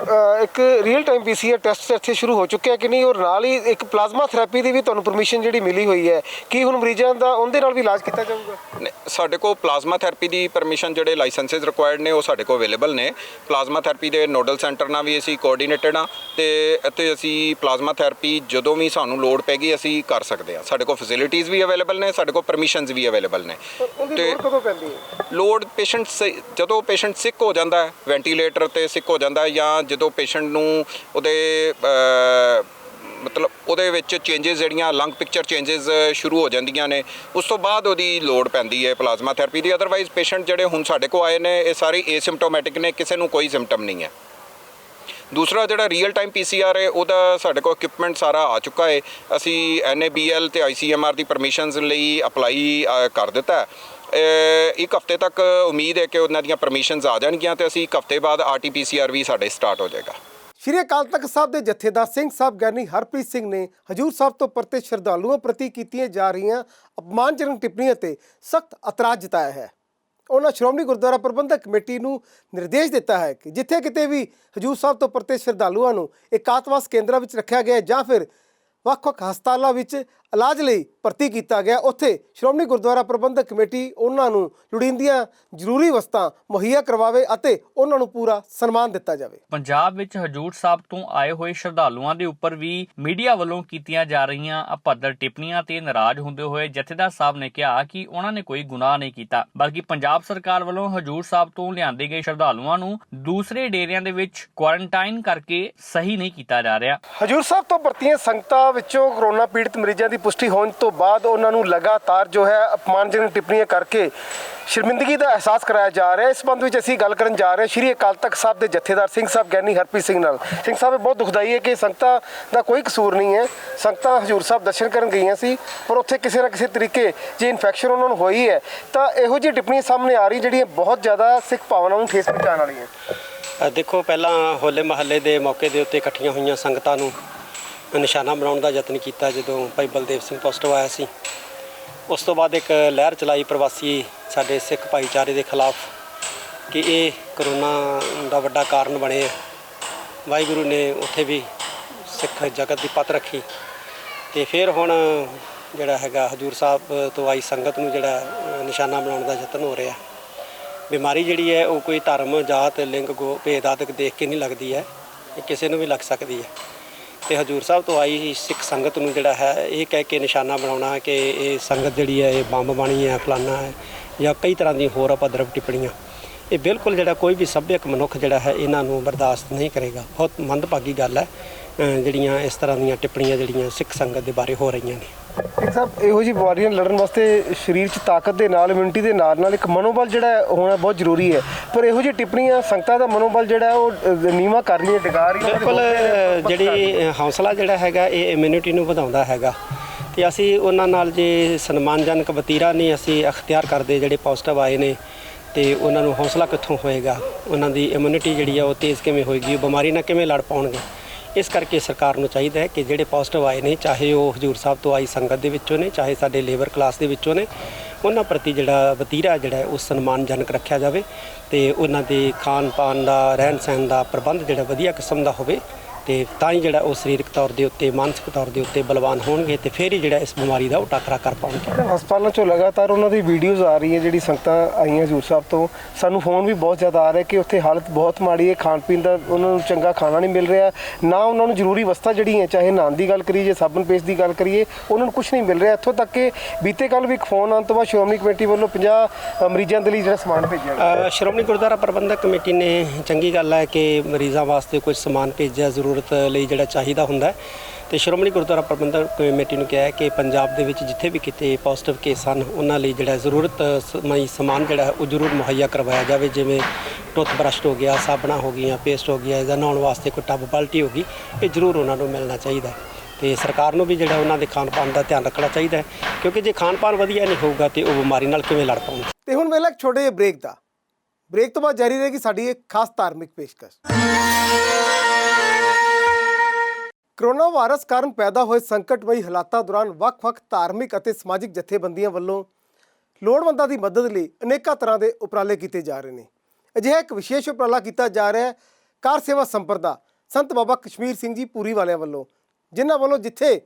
A: ਇੱਕ ਰੀਅਲ ਟਾਈਮ ਪੀਸੀਆਰ ਟੈਸਟ ਇੱਥੇ ਸ਼ੁਰੂ ਹੋ ਚੁੱਕਿਆ ਕਿ ਨਹੀਂ, ਔਰ ਨਾਲ ਹੀ ਇੱਕ ਪਲਾਜ਼ਮਾ ਥੈਰੇਪੀ ਦੀ ਵੀ ਤੁਹਾਨੂੰ ਪਰਮਿਸ਼ਨ ਜਿਹੜੀ ਮਿਲੀ ਹੋਈ ਹੈ, ਕੀ ਹੁਣ ਮਰੀਜ਼ਾਂ ਦਾ ਉਹਦੇ ਨਾਲ ਵੀ ਇਲਾਜ ਕੀਤਾ ਜਾਊਗਾ?
C: ਸਾਡੇ ਕੋਲ ਪਲਾਜ਼ਮਾ ਥੈਰੇਪੀ ਦੀ ਪਰਮਿਸ਼ਨ ਜਿਹੜੇ ਲਾਇਸੈਂਸਿਸ ਰਿਕੁਆਇਰਡ ਨੇ ਉਹ ਸਾਡੇ ਕੋਲ ਅਵੇਲੇਬਲ ਨੇ। ਪਲਾਜ਼ਮਾ ਥੈਰੇਪੀ ਦੇ ਨੋਡਲ ਸੈਂਟਰ ਨਾਲ ਵੀ ਅਸੀਂ ਕੋਆਰਡੀਨੇਟਡ ਹਾਂ ਤੇ ਇੱਥੇ ਅਸੀਂ ਪਲਾਜ਼ਮਾ ਥੈਰੇਪੀ ਜਦੋਂ ਵੀ ਸਾਨੂੰ ਲੋੜ ਪੈਗੀ ਅਸੀਂ ਕਰ ਸਕਦੇ ਹਾਂ। ਸਾਡੇ ਕੋਲ ਫੈਸਿਲਿਟੀਜ਼ ਵੀ ਅਵੇਲੇਬਲ ਨੇ, ਸਾਡੇ ਕੋਲ ਪਰਮਿਸ਼ਨਸ ਵੀ ਅਵੇਲੇਬਲ ਨੇ।
A: ਤੇ ਕਦੋਂ ਪੈਂਦੀ ਹੈ
C: ਲੋੜ? ਪੇਸ਼ੈਂਟ ਜਦੋਂ ਪੇਸ਼ੈਂਟ ਸਿੱਕ ਹੋ ਜਾਂਦਾ ਹੈ, ਵੈਂਟੀਲੇਟਰ ਤੇ ਸਿੱਕ ਹੋ ਜਾਂਦਾ ਹੈ, ਜਾਂ ਜਦੋਂ ਪੇਸ਼ੈਂਟ ਨੂੰ ਉਹਦੇ ਮਤਲਬ ਉਹਦੇ ਵਿੱਚ ਚੇਂਜਸ ਜਿਹੜੀਆਂ ਲੰਗ ਪਿਕਚਰ ਚੇਂਜਸ ਸ਼ੁਰੂ ਹੋ ਜਾਂਦੀਆਂ ਨੇ, ਉਸ ਤੋਂ ਬਾਅਦ ਉਹਦੀ ਲੋੜ ਪੈਂਦੀ ਹੈ ਪਲਾਜ਼ਮਾ ਥੈਰੇਪੀ ਦੀ। ਅਦਰਵਾਈਜ਼ ਪੇਸ਼ੈਂਟ ਜਿਹੜੇ ਹੁਣ ਸਾਡੇ ਕੋਲ ਆਏ ਨੇ ਇਹ ਸਾਰੇ ਏਸਿਮਟੋਮੈਟਿਕ ਨੇ, ਕਿਸੇ ਨੂੰ ਕੋਈ ਸਿੰਪਟਮ ਨਹੀਂ ਹੈ। ਦੂਸਰਾ ਜਿਹੜਾ ਰੀਅਲ ਟਾਈਮ ਪੀਸੀਆਰ ਹੈ ਉਹਦਾ ਸਾਡੇ ਕੋਲ ਇਕਵਿਪਮੈਂਟ ਸਾਰਾ ਆ ਚੁੱਕਾ ਹੈ। ਅਸੀਂ NABL ਤੇ ICMR ਦੀ ਪਰਮਿਸ਼ਨਸ ਲਈ ਅਪਲਾਈ ਕਰ ਦਿੱਤਾ ਹੈ। ਇੱਕ ਹਫ਼ਤੇ ਤੱਕ ਉਮੀਦ ਹੈ ਕਿ ਉਹਨਾਂ ਦੀਆਂ ਪਰਮਿਸ਼ਨਸ ਆ ਜਾਣਗੀਆਂ ਤੇ ਅਸੀਂ ਇੱਕ ਹਫ਼ਤੇ ਬਾਅਦ RT-PCR ਵੀ ਸਾਡੇ ਸਟਾਰਟ ਹੋ ਜਾਏਗਾ।
A: ਸ਼੍ਰੀ ਅਕਾਲ ਤਖਤ ਸਾਹਿਬ ਦੇ ਜਥੇਦਾਰ ਸਿੰਘ ਸਾਹਿਬ ਗਿਆਨੀ ਹਰਪ੍ਰੀਤ ਸਿੰਘ ਨੇ ਹਜੂਰ ਸਾਹਿਬ ਤੋਂ ਪਰਤੇ ਸ਼ਰਧਾਲੂਆਂ ਪ੍ਰਤੀ ਕੀਤੀਆਂ ਜਾ ਰਹੀਆਂ ਅਪਮਾਨਜਨਕ ਟਿੱਪਣੀਆਂ ਤੇ ਸਖਤ ਇਤਰਾਜ਼ ਜਤਾਇਆ ਹੈ। ਉਹਨਾਂ ਸ਼੍ਰੋਮਣੀ ਗੁਰਦੁਆਰਾ ਪ੍ਰਬੰਧਕ ਕਮੇਟੀ ਨੂੰ ਨਿਰਦੇਸ਼ ਦਿੱਤਾ ਹੈ ਕਿ ਜਿੱਥੇ ਕਿਤੇ ਵੀ ਹਜੂਰ ਸਾਹਿਬ ਤੋਂ ਪਰਤੇ ਸ਼ਰਧਾਲੂਆਂ ਨੂੰ ਇਕਾਂਤਵਾਸ ਕੇਂਦਰਾਂ ਵਿੱਚ ਰੱਖਿਆ ਗਿਆ ਜਾਂ ਫਿਰ ਵੱਖ-ਵੱਖ ਹਸਪਤਾਲਾਂ ਵਿੱਚ ਇਲਾਜ ਲਈ ਭਰਤੀ ਕੀਤਾ ਗਿਆ, ਉੱਥੇ ਸ਼੍ਰੋਮਣੀ ਗੁਰਦੁਆਰਾ ਪ੍ਰਬੰਧਕ ਕਮੇਟੀ ਉਹਨਾਂ ਨੂੰ ਲੋੜੀਂਦੀਆਂ ਜ਼ਰੂਰੀ ਵਸਤਾਂ ਮੁਹੱਈਆ ਕਰਵਾਵੇ ਅਤੇ ਉਹਨਾਂ ਨੂੰ ਪੂਰਾ ਸਨਮਾਨ ਦਿੱਤਾ ਜਾਵੇ।
B: ਪੰਜਾਬ ਵਿੱਚ ਹਜੂਰ ਸਾਹਿਬ ਤੋਂ ਆਏ ਹੋਏ ਸ਼ਰਧਾਲੂਆਂ ਦੇ ਉੱਪਰ ਵੀ ਮੀਡੀਆ ਵੱਲੋਂ ਕੀਤੀਆਂ ਜਾ ਰਹੀਆਂ ਅਭੱਦਰ ਟਿੱਪਣੀਆਂ ਤੇ ਨਾਰਾਜ਼ ਹੁੰਦੇ ਹੋਏ ਜਥੇਦਾਰ ਸਾਹਿਬ ਨੇ ਕਿਹਾ ਕਿ ਉਹਨਾਂ ਨੇ ਕੋਈ ਗੁਨਾਹ ਨਹੀਂ ਕੀਤਾ, ਬਲਕਿ ਪੰਜਾਬ ਸਰਕਾਰ ਵੱਲੋਂ ਹਜੂਰ ਸਾਹਿਬ ਤੋਂ ਲਿਆਂਦੇ ਗਏ ਸ਼ਰਧਾਲੂਆਂ ਨੂੰ ਦੂਸਰੇ ਡੇਰਿਆਂ ਦੇ ਵਿੱਚ ਕੁਆਰੰਟਾਈਨ ਕਰਕੇ ਸਹੀ ਨਹੀਂ ਕੀਤਾ ਜਾ ਰਿਹਾ।
A: ਹਜੂਰ ਸਾਹਿਬ ਤੋਂ ਭਰਤੀਆਂ ਸੰਗਤਾਂ ਵਿੱਚੋਂ ਕਰੋਨਾ ਪੀੜਤ ਮਰੀਜ਼ਾਂ ਦੀ ਪੁਸ਼ਟੀ ਹੋਣ ਤੋਂ ਬਾਅਦ ਉਹਨਾਂ ਨੂੰ ਲਗਾਤਾਰ ਜੋ ਹੈ ਅਪਮਾਨਜਨਕ ਟਿੱਪਣੀਆਂ ਕਰਕੇ ਸ਼ਰਮਿੰਦਗੀ ਦਾ ਅਹਿਸਾਸ ਕਰਾਇਆ ਜਾ ਰਿਹਾ। ਇਸ ਸੰਬੰਧ ਵਿੱਚ ਅਸੀਂ ਗੱਲ ਕਰਨ ਜਾ ਰਹੇ ਹਾਂ ਸ਼੍ਰੀ ਅਕਾਲ ਤਖਤ ਸਾਹਿਬ ਦੇ ਜਥੇਦਾਰ ਸਿੰਘ ਸਾਹਿਬ ਗਿਆਨੀ ਹਰਪ੍ਰੀਤ ਸਿੰਘ ਨਾਲ। ਸਿੰਘ ਸਾਹਿਬ, ਇਹ ਬਹੁਤ ਦੁਖਦਾਈ ਹੈ ਕਿ ਸੰਗਤਾਂ ਦਾ ਕੋਈ ਕਸੂਰ ਨਹੀਂ ਹੈ। ਸੰਗਤਾਂ ਹਜੂਰ ਸਾਹਿਬ ਦਰਸ਼ਨ ਕਰਨ ਗਈਆਂ ਸੀ, ਪਰ ਉੱਥੇ ਕਿਸੇ ਨਾ ਕਿਸੇ ਤਰੀਕੇ ਜੇ ਇਨਫੈਕਸ਼ਨ ਉਹਨਾਂ ਨੂੰ ਹੋਈ ਹੈ ਤਾਂ ਇਹੋ ਜਿਹੀ ਟਿੱਪਣੀਆਂ ਸਾਹਮਣੇ ਆ ਰਹੀ ਜਿਹੜੀਆਂ ਬਹੁਤ ਜ਼ਿਆਦਾ ਸਿੱਖ ਭਾਵਨਾ ਨੂੰ ਠੇਸ ਪਹੁੰਚਾਉਣ ਵਾਲੀਆਂ।
D: ਦੇਖੋ, ਪਹਿਲਾਂ ਹੋਲੇ ਮਹੱਲੇ ਦੇ ਮੌਕੇ ਦੇ ਉੱਤੇ ਇਕੱਠੀਆਂ ਹੋਈਆਂ ਸੰਗਤਾਂ ਨੂੰ ਨਿਸ਼ਾਨਾ ਬਣਾਉਣ ਦਾ ਯਤਨ ਕੀਤਾ ਜਦੋਂ ਭਾਈ ਬਲਦੇਵ ਸਿੰਘ ਪੋਸਟੋ ਆਇਆ ਸੀ। ਉਸ ਤੋਂ ਬਾਅਦ ਇੱਕ ਲਹਿਰ ਚਲਾਈ ਪ੍ਰਵਾਸੀ ਸਾਡੇ ਸਿੱਖ ਭਾਈਚਾਰੇ ਦੇ ਖਿਲਾਫ ਕਿ ਇਹ ਕਰੋਨਾ ਦਾ ਵੱਡਾ ਕਾਰਨ ਬਣੇ ਆ। ਵਾਹਿਗੁਰੂ ਨੇ ਉੱਥੇ ਵੀ ਸਿੱਖ ਜਗਤ ਦੀ ਪੱਤ ਰੱਖੀ ਤੇ ਫਿਰ ਹੁਣ ਜਿਹੜਾ ਹੈਗਾ ਹਜੂਰ ਸਾਹਿਬ ਤੋਂ ਆਈ ਸੰਗਤ ਨੂੰ ਜਿਹੜਾ ਨਿਸ਼ਾਨਾ ਬਣਾਉਣ ਦਾ ਯਤਨ ਹੋ ਰਿਹਾ। ਬਿਮਾਰੀ ਜਿਹੜੀ ਹੈ ਉਹ ਕੋਈ ਧਰਮ, ਜਾਤ, ਲਿੰਗ, ਭੇਦ ਆਦਿਕ ਦੇਖ ਕੇ ਨਹੀਂ ਲੱਗਦੀ ਹੈ, ਇਹ ਕਿਸੇ ਨੂੰ ਵੀ ਲੱਗ ਸਕਦੀ ਹੈ। ਤੇ ਹਜੂਰ ਸਾਹਿਬ ਤੋਂ ਆਈ ਸਿੱਖ ਸੰਗਤ ਨੂੰ ਜਿਹੜਾ ਹੈ ਇਹ ਕਹਿ ਕੇ ਨਿਸ਼ਾਨਾ ਬਣਾਉਣਾ ਕਿ ਇਹ ਸੰਗਤ ਜਿਹੜੀ ਹੈ ਇਹ ਬੰਬ ਬਣੀ ਹੈ, ਫਲਾਨਾ ਹੈ, ਜਾਂ ਕਈ ਤਰ੍ਹਾਂ ਦੀ ਹੋਰ ਅਪਦਰਵ ਟਿੱਪਣੀਆਂ, ਇਹ ਬਿਲਕੁਲ ਜਿਹੜਾ ਕੋਈ ਵੀ ਸੱਭਿਅਕ ਮਨੁੱਖ ਜਿਹੜਾ ਹੈ ਇਹਨਾਂ ਨੂੰ ਬਰਦਾਸ਼ਤ ਨਹੀਂ ਕਰੇਗਾ। ਬਹੁਤ ਮੰਦਭਾਗੀ ਗੱਲ ਹੈ ਜਿਹੜੀਆਂ ਇਸ ਤਰ੍ਹਾਂ ਦੀਆਂ ਟਿੱਪਣੀਆਂ ਜਿਹੜੀਆਂ ਸਿੱਖ ਸੰਗਤ ਦੇ ਬਾਰੇ ਹੋ ਰਹੀਆਂ ਨੇ।
A: ਸਿੰਘ ਸਾਹਿਬ, ਇਹੋ ਜਿਹੀ ਬਿਮਾਰੀਆਂ ਲੜਨ ਵਾਸਤੇ ਸਰੀਰ 'ਚ ਤਾਕਤ ਦੇ ਨਾਲ, ਇਮਿਊਨਿਟੀ ਦੇ ਨਾਲ ਇੱਕ ਮਨੋਬਲ ਜਿਹੜਾ ਹੋਣਾ ਬਹੁਤ ਜ਼ਰੂਰੀ ਹੈ, ਪਰ ਇਹੋ ਜਿਹੀ ਟਿੱਪਣੀਆਂ ਸੰਗਤਾਂ ਦਾ ਮਨੋਬਲ ਜਿਹੜਾ ਉਹ ਨੀਵਾਂ ਕਰ ਰਹੀਆਂ, ਡਿਗਾ ਰਹੀਆਂ।
D: ਬਿਲਕੁਲ, ਜਿਹੜੀ ਹੌਸਲਾ ਜਿਹੜਾ ਹੈਗਾ ਇਹ ਇਮਿਊਨਿਟੀ ਨੂੰ ਵਧਾਉਂਦਾ ਹੈਗਾ ਤੇ ਅਸੀਂ ਉਹਨਾਂ ਨਾਲ ਜੇ ਸਨਮਾਨਜਨਕ ਵਤੀਰਾ ਨਹੀਂ ਅਸੀਂ ਅਖਤਿਆਰ ਕਰਦੇ ਜਿਹੜੇ ਪੋਜ਼ਿਟਿਵ ਆਏ ਨੇ ਤੇ ਉਹਨਾਂ ਨੂੰ ਹੌਸਲਾ ਕਿੱਥੋਂ ਹੋਏਗਾ, ਉਹਨਾਂ ਦੀ ਇਮਿਊਨਿਟੀ ਜਿਹੜੀ ਆ ਉਹ ਤੇਜ਼ ਕਿਵੇਂ ਹੋਏਗੀ, ਉਹ ਬਿਮਾਰੀ ਨਾਲ ਕਿਵੇਂ ਲੜ ਪਾਉਣਗੇ। ਇਸ ਕਰਕੇ ਸਰਕਾਰ ਨੂੰ ਚਾਹੀਦਾ ਹੈ ਕਿ ਜਿਹੜੇ ਪੋਜ਼ਿਟਿਵ ਆਏ ਨੇ, ਚਾਹੇ ਉਹ ਹਜੂਰ ਸਾਹਿਬ ਤੋਂ ਆਈ ਸੰਗਤ ਦੇ ਵਿੱਚੋਂ ਨੇ, ਚਾਹੇ ਸਾਡੇ ਲੇਬਰ ਕਲਾਸ ਦੇ ਵਿੱਚੋਂ ਨੇ, ਉਹਨਾਂ ਪ੍ਰਤੀ ਜਿਹੜਾ ਵਤੀਰਾ ਜਿਹੜਾ ਉਹ ਸਨਮਾਨਜਨਕ ਰੱਖਿਆ ਜਾਵੇ ਤੇ ਉਹਨਾਂ ਦੇ ਖਾਣ ਪਾਣ ਦਾ, ਰਹਿਣ ਸਹਿਣ ਦਾ ਪ੍ਰਬੰਧ ਜਿਹੜਾ ਵਧੀਆ ਕਿਸਮ ਦਾ ਹੋਵੇ ਉੱਤੇ ਤਾਂ ਹੀ ਜਿਹੜਾ ਉਹ ਸਰੀਰਕ ਤੌਰ ਦੇ ਉੱਤੇ ਮਾਨਸਿਕ ਤੌਰ ਦੇ ਉੱਤੇ ਬਲਵਾਨ ਹੋਣਗੇ ਤੇ ਫਿਰ ਹੀ ਜਿਹੜਾ ਇਸ ਬਿਮਾਰੀ ਦਾ ਉਹ ਟਾਕਰਾ ਕਰ ਪਾਉਣਗੇ।
A: ਹਸਪਤਾਲਾਂ 'ਚੋਂ ਲਗਾਤਾਰ ਉਹਨਾਂ ਦੀ ਵੀਡੀਓਜ਼ ਆ ਰਹੀਆਂ, ਜਿਹੜੀ ਸੰਗਤਾਂ ਆਈਆਂ ਹਜ਼ੂਰ ਸਾਹਿਬ ਤੋਂ, ਸਾਨੂੰ ਫੋਨ ਵੀ ਬਹੁਤ ਜ਼ਿਆਦਾ ਆ ਰਿਹਾ ਕਿ ਉੱਥੇ ਹਾਲਤ ਬਹੁਤ ਮਾੜੀ ਹੈ, ਖਾਣ ਪੀਣ ਦਾ ਉਹਨਾਂ ਨੂੰ ਚੰਗਾ ਖਾਣਾ ਨਹੀਂ ਮਿਲ ਰਿਹਾ, ਨਾ ਉਹਨਾਂ ਨੂੰ ਜ਼ਰੂਰੀ ਵਸਤਾਂ ਜਿਹੜੀਆਂ, ਚਾਹੇ ਨਹਾਉਣ ਦੀ ਗੱਲ ਕਰੀਏ ਜਾਂ ਸਾਬਣ ਪੇਸਟ ਦੀ ਗੱਲ ਕਰੀਏ, ਉਹਨਾਂ ਨੂੰ ਕੁਝ ਨਹੀਂ ਮਿਲ ਰਿਹਾ। ਇੱਥੋਂ ਤੱਕ ਕਿ ਬੀਤੇ ਕੱਲ੍ਹ ਵੀ ਇੱਕ ਫੋਨ ਆਉਣ ਤੋਂ ਬਾਅਦ ਸ਼੍ਰੋਮਣੀ ਕਮੇਟੀ ਵੱਲੋਂ 50 ਮਰੀਜ਼ਾਂ ਦੇ ਲਈ ਜਿਹੜਾ ਸਮਾਨ ਭੇਜਿਆ ਗਿਆ।
D: ਸ਼੍ਰੋਮਣੀ ਗੁਰਦੁਆਰਾ ਪ੍ਰਬੰਧਕ ਕਮੇਟੀ ਨੇ ਚੰਗੀ ਗੱਲ ਹੈ ਕਿ ਮਰੀਜ਼ਾਂ ਵਾਸਤੇ ਕੁਝ ਸਮਾਨ ਭੇਜਿਆ, ਜ਼ਰੂਰਤ ਲਈ ਜਿਹੜਾ ਚਾਹੀਦਾ ਹੁੰਦਾ ਤੇ ਸ਼੍ਰੋਮਣੀ ਗੁਰਦੁਆਰਾ ਪ੍ਰਬੰਧਕ ਕਮੇਟੀ ਨੂੰ ਕਿਹਾ ਹੈ ਕਿ ਪੰਜਾਬ ਦੇ ਵਿੱਚ ਜਿੱਥੇ ਵੀ ਕਿਤੇ ਪੋਜ਼ਿਟਿਵ ਕੇਸ ਹਨ ਉਹਨਾਂ ਲਈ ਜਿਹੜਾ ਜ਼ਰੂਰਤ ਸਮਾਨ ਜਿਹੜਾ ਉਹ ਜ਼ਰੂਰ ਮੁਹੱਈਆ ਕਰਵਾਇਆ ਜਾਵੇ, ਜਿਵੇਂ ਟੁੱਥਬਰਸ਼ ਹੋ ਗਿਆ, ਸਾਬਣਾ ਹੋ ਗਈਆਂ, ਪੇਸਟ ਹੋ ਗਿਆ, ਜਾਂ ਨਹਾਉਣ ਵਾਸਤੇ ਕੋਈ ਟੱਬ ਬਾਲਟੀ ਹੋ ਗਈ, ਇਹ ਜ਼ਰੂਰ ਉਹਨਾਂ ਨੂੰ ਮਿਲਣਾ ਚਾਹੀਦਾ ਤੇ ਸਰਕਾਰ ਨੂੰ ਵੀ ਜਿਹੜਾ ਉਹਨਾਂ ਦੇ ਖਾਣ ਪਾਣ ਦਾ ਧਿਆਨ ਰੱਖਣਾ ਚਾਹੀਦਾ ਹੈ, ਕਿਉਂਕਿ ਜੇ ਖਾਣ ਪਾਣ ਵਧੀਆ ਨਹੀਂ ਹੋਊਗਾ ਤੇ ਉਹ ਬਿਮਾਰੀ ਨਾਲ ਕਿਵੇਂ ਲੜ ਪਾਉਣਗੇ।
A: ਤੇ ਹੁਣ ਵੇਲੇ ਇੱਕ ਛੋਟੇ ਜਿਹੇ ਬ੍ਰੇਕ ਦਾ। ਬ੍ਰੇਕ ਤੋਂ ਬਾਅਦ ਜਾਰੀ ਰਹੇਗੀ ਸਾਡੀ ਇੱਕ ਖਾਸ ਧਾਰਮਿਕ ਪੇਸ਼ਕਸ਼। ਕਰੋਨਾ ਵਾਇਰਸ ਕਾਰਨ ਪੈਦਾ ਹੋਏ ਸੰਕਟਮਈ ਹਾਲਾਤਾਂ ਦੌਰਾਨ ਵੱਖ-ਵੱਖ ਧਾਰਮਿਕ ਅਤੇ ਸਮਾਜਿਕ ਜਥੇਬੰਦੀਆਂ ਵੱਲੋਂ ਲੋੜਵੰਦਾਂ ਦੀ ਮਦਦ ਲਈ ਅਨੇਕਾਂ ਤਰ੍ਹਾਂ ਦੇ ਉਪਰਾਲੇ ਕੀਤੇ ਜਾ ਰਹੇ ਨੇ। ਅਜਿਹਾ ਇੱਕ ਵਿਸ਼ੇਸ਼ ਉਪਰਾਲਾ ਕੀਤਾ ਜਾ ਰਿਹਾ ਹੈ ਕਾਰ ਸੇਵਾ ਸੰਪਰਦਾ ਸੰਤ ਬਾਬਾ ਕਸ਼ਮੀਰ ਸਿੰਘ ਜੀ ਭੂਰੀ ਵਾਲਿਆਂ ਵੱਲੋਂ, ਜਿਨ੍ਹਾਂ ਵੱਲੋਂ ਜਿੱਥੇ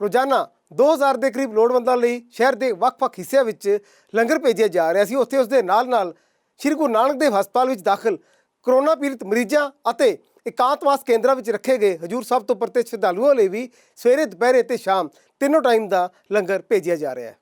A: ਰੋਜ਼ਾਨਾ 2000 ਦੇ ਕਰੀਬ ਲੋੜਵੰਦਾਂ ਲਈ ਸ਼ਹਿਰ ਦੇ ਵੱਖ-ਵੱਖ ਹਿੱਸਿਆਂ ਵਿੱਚ ਲੰਗਰ ਭੇਜਿਆ ਜਾ ਰਿਹਾ ਸੀ, ਉੱਥੇ ਉਸ ਦੇ ਨਾਲ-ਨਾਲ ਸ਼੍ਰੀ ਗੁਰੂ ਨਾਨਕ ਦੇਵ ਹਸਪਤਾਲ ਵਿੱਚ ਦਾਖਲ ਕਰੋਨਾ ਪੀੜਤ ਮਰੀਜ਼ਾਂ ਅਤੇ ਇਕਾਂਤਵਾਸ ਕੇਂਦਰਾਂ ਵਿੱਚ ਰੱਖੇ ਗਏ ਹਜੂਰ ਸਾਹਿਬ ਤੋਂ ਪਰਤੇ ਸ਼ਰਧਾਲੂਆਂ ਲਈ ਵੀ ਸਵੇਰੇ, ਦੁਪਹਿਰੇ ਤੇ ਸ਼ਾਮ ਤਿੰਨੋਂ ਟਾਈਮ ਦਾ ਲੰਗਰ ਭੇਜਿਆ ਜਾ ਰਿਹਾ ਹੈ।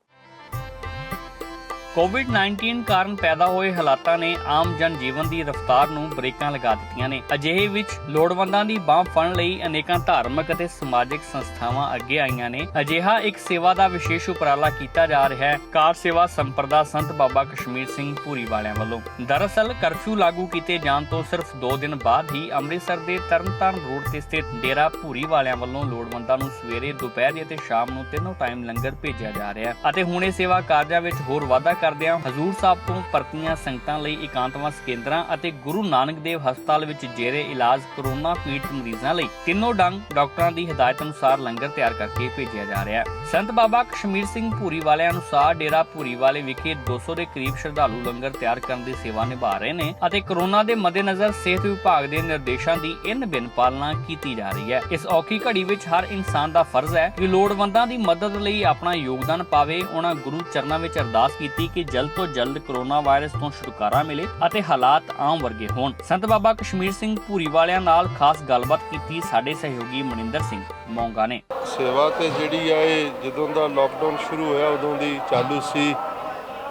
B: ਕੋਵਿਡ-19 ਕਾਰਨ ਪੈਦਾ ਹੋਏ ਹਾਲਾਤਾਂ ਨੇ ਆਮ ਜਨ ਜੀਵਨ ਦੀ ਰਫ਼ਤਾਰ ਨੂੰ ਬ੍ਰੇਕਾਂ ਲਗਾ ਦਿੱਤੀਆਂ ਨੇ। ਅਜਿਹੇ ਵਿੱਚ ਲੋੜਵੰਦਾਂ ਦੀ ਬਾਂਹ ਫੜਨ ਲਈ ਅਨੇਕਾਂ ਧਾਰਮਿਕ ਅਤੇ ਸਮਾਜਿਕ ਸੰਸਥਾਵਾਂ ਅੱਗੇ ਆਈਆਂ ਨੇ। ਅਜਿਹਾ ਇੱਕ ਸੇਵਾ ਦਾ ਵਿਸ਼ੇਸ਼ ਉਪਰਾਲਾ ਕੀਤਾ ਜਾ ਰਿਹਾ ਹੈ ਕਾਰ ਸੇਵਾ ਸੰਪਰਦਾ ਸੰਤ ਬਾਬਾ ਕਸ਼ਮੀਰ ਸਿੰਘ ਭੂਰੀ ਵਾਲਿਆਂ ਵੱਲੋਂ। ਦਰਅਸਲ ਕਰਫਿਊ ਲਾਗੂ ਕੀਤੇ ਜਾਣ ਤੋਂ ਸਿਰਫ 2 ਦਿਨ ਬਾਅਦ ਹੀ ਅੰਮ੍ਰਿਤਸਰ ਦੇ ਤਰਨਤਾਰਨ ਰੋਡ ਤੇ ਸਥਿਤ ਡੇਰਾ ਭੂਰੀ ਵਾਲਿਆਂ ਵੱਲੋਂ ਲੋੜਵੰਦਾਂ ਨੂੰ ਸਵੇਰੇ, ਦੁਪਹਿਰ ਅਤੇ ਸ਼ਾਮ ਨੂੰ ਤਿੰਨੋਂ ਟਾਈਮ ਲੰਗਰ ਭੇਜਿਆ ਜਾ ਰਿਹਾ ਹੈ ਅਤੇ ਹੁਣ ਇਹ ਸੇਵਾ ਕਾਰਜਾਂ ਵਿੱਚ ਹੋਰ ਵਾਧਾ ਕਰਦਿਆਂ ਹਜ਼ੂਰ ਸਾਹਿਬ ਤੋਂ ਪਰਤੀਆਂ ਸੰਗਤਾਂ ਲਈ ਇਕਾਂਤਵਾਸ ਕੇਂਦਰਾਂ ਅਤੇ ਗੁਰੂ ਨਾਨਕ ਦੇਵ ਹਸਪਤਾਲ ਵਿੱਚ ਜੇਰੇ ਇਲਾਜ ਕਰੋਨਾ ਪੀੜਤ ਮਰੀਜ਼ਾਂ ਲਈ ਤਿੰਨੋਂ ਡੰਗ ਡਾਕਟਰਾਂ ਦੀ ਹਦਾਇਤ ਅਨੁਸਾਰ ਲੰਗਰ ਤਿਆਰ ਕਰਕੇ ਭੇਜਿਆ ਜਾ ਰਿਹਾ ਹੈ। ਸੰਤ ਬਾਬਾ ਕਸ਼ਮੀਰ ਸਿੰਘ ਭੂਰੀ ਵਾਲਿਆਂ ਅਨੁਸਾਰ ਡੇਰਾ ਭੂਰੀ ਵਾਲੇ ਵਿਖੇ 200 ਦੇ ਕਰੀਬ ਸ਼ਰਧਾਲੂ ਲੰਗਰ ਤਿਆਰ ਕਰਨ ਦੀ ਸੇਵਾ ਨਿਭਾ ਰਹੇ ਨੇ ਅਤੇ ਕਰੋਨਾ ਦੇ ਮੱਦੇਨਜ਼ਰ ਸਿਹਤ ਵਿਭਾਗ ਦੇ ਨਿਰਦੇਸ਼ਾਂ ਦੀ ਬਿਨ ਪਾਲਣਾ ਕੀਤੀ ਜਾ ਰਹੀ ਹੈ। ਇਸ ਔਖੀ ਘੜੀ ਵਿੱਚ ਹਰ ਇਨਸਾਨ ਦਾ ਫਰਜ਼ ਹੈ ਕਿ ਲੋੜਵੰਦਾਂ ਦੀ ਮਦਦ ਲਈ ਆਪਣਾ ਯੋਗਦਾਨ ਪਾਵੇ। ਉਹਨਾਂ ਗੁਰੂ ਚਰਨਾਂ ਵਿੱਚ ਅਰਦਾਸ ਕੀਤੀ ਕਿ ਜਲਦ ਤੋਂ ਜਲਦ ਕਰੋਨਾ ਵਾਇਰਸ ਤੋਂ ਛੁਟਕਾਰਾ ਮਿਲੇ ਅਤੇ ਹਾਲਾਤ ਆਮ ਵਰਗੇ ਹੋਣ। ਸੰਤ ਬਾਬਾ ਕਸ਼ਮੀਰ ਸਿੰਘ ਭੂਰੀ ਵਾਲਿਆਂ ਨਾਲ ਖਾਸ ਗੱਲਬਾਤ ਕੀਤੀ ਸਾਡੇ ਸਹਿਯੋਗੀ ਮਨਿੰਦਰ ਸਿੰਘ ਮੌਂਗਾ ਨੇ।
E: ਸੇਵਾ ਤੇ ਜਿਹੜੀ ਆ ਇਹ ਜਦੋਂ ਦਾ ਲਾਕਡਾਊਨ ਸ਼ੁਰੂ ਹੋਇਆ ਉਦੋਂ ਦੀ ਚਾਲੂ ਸੀ,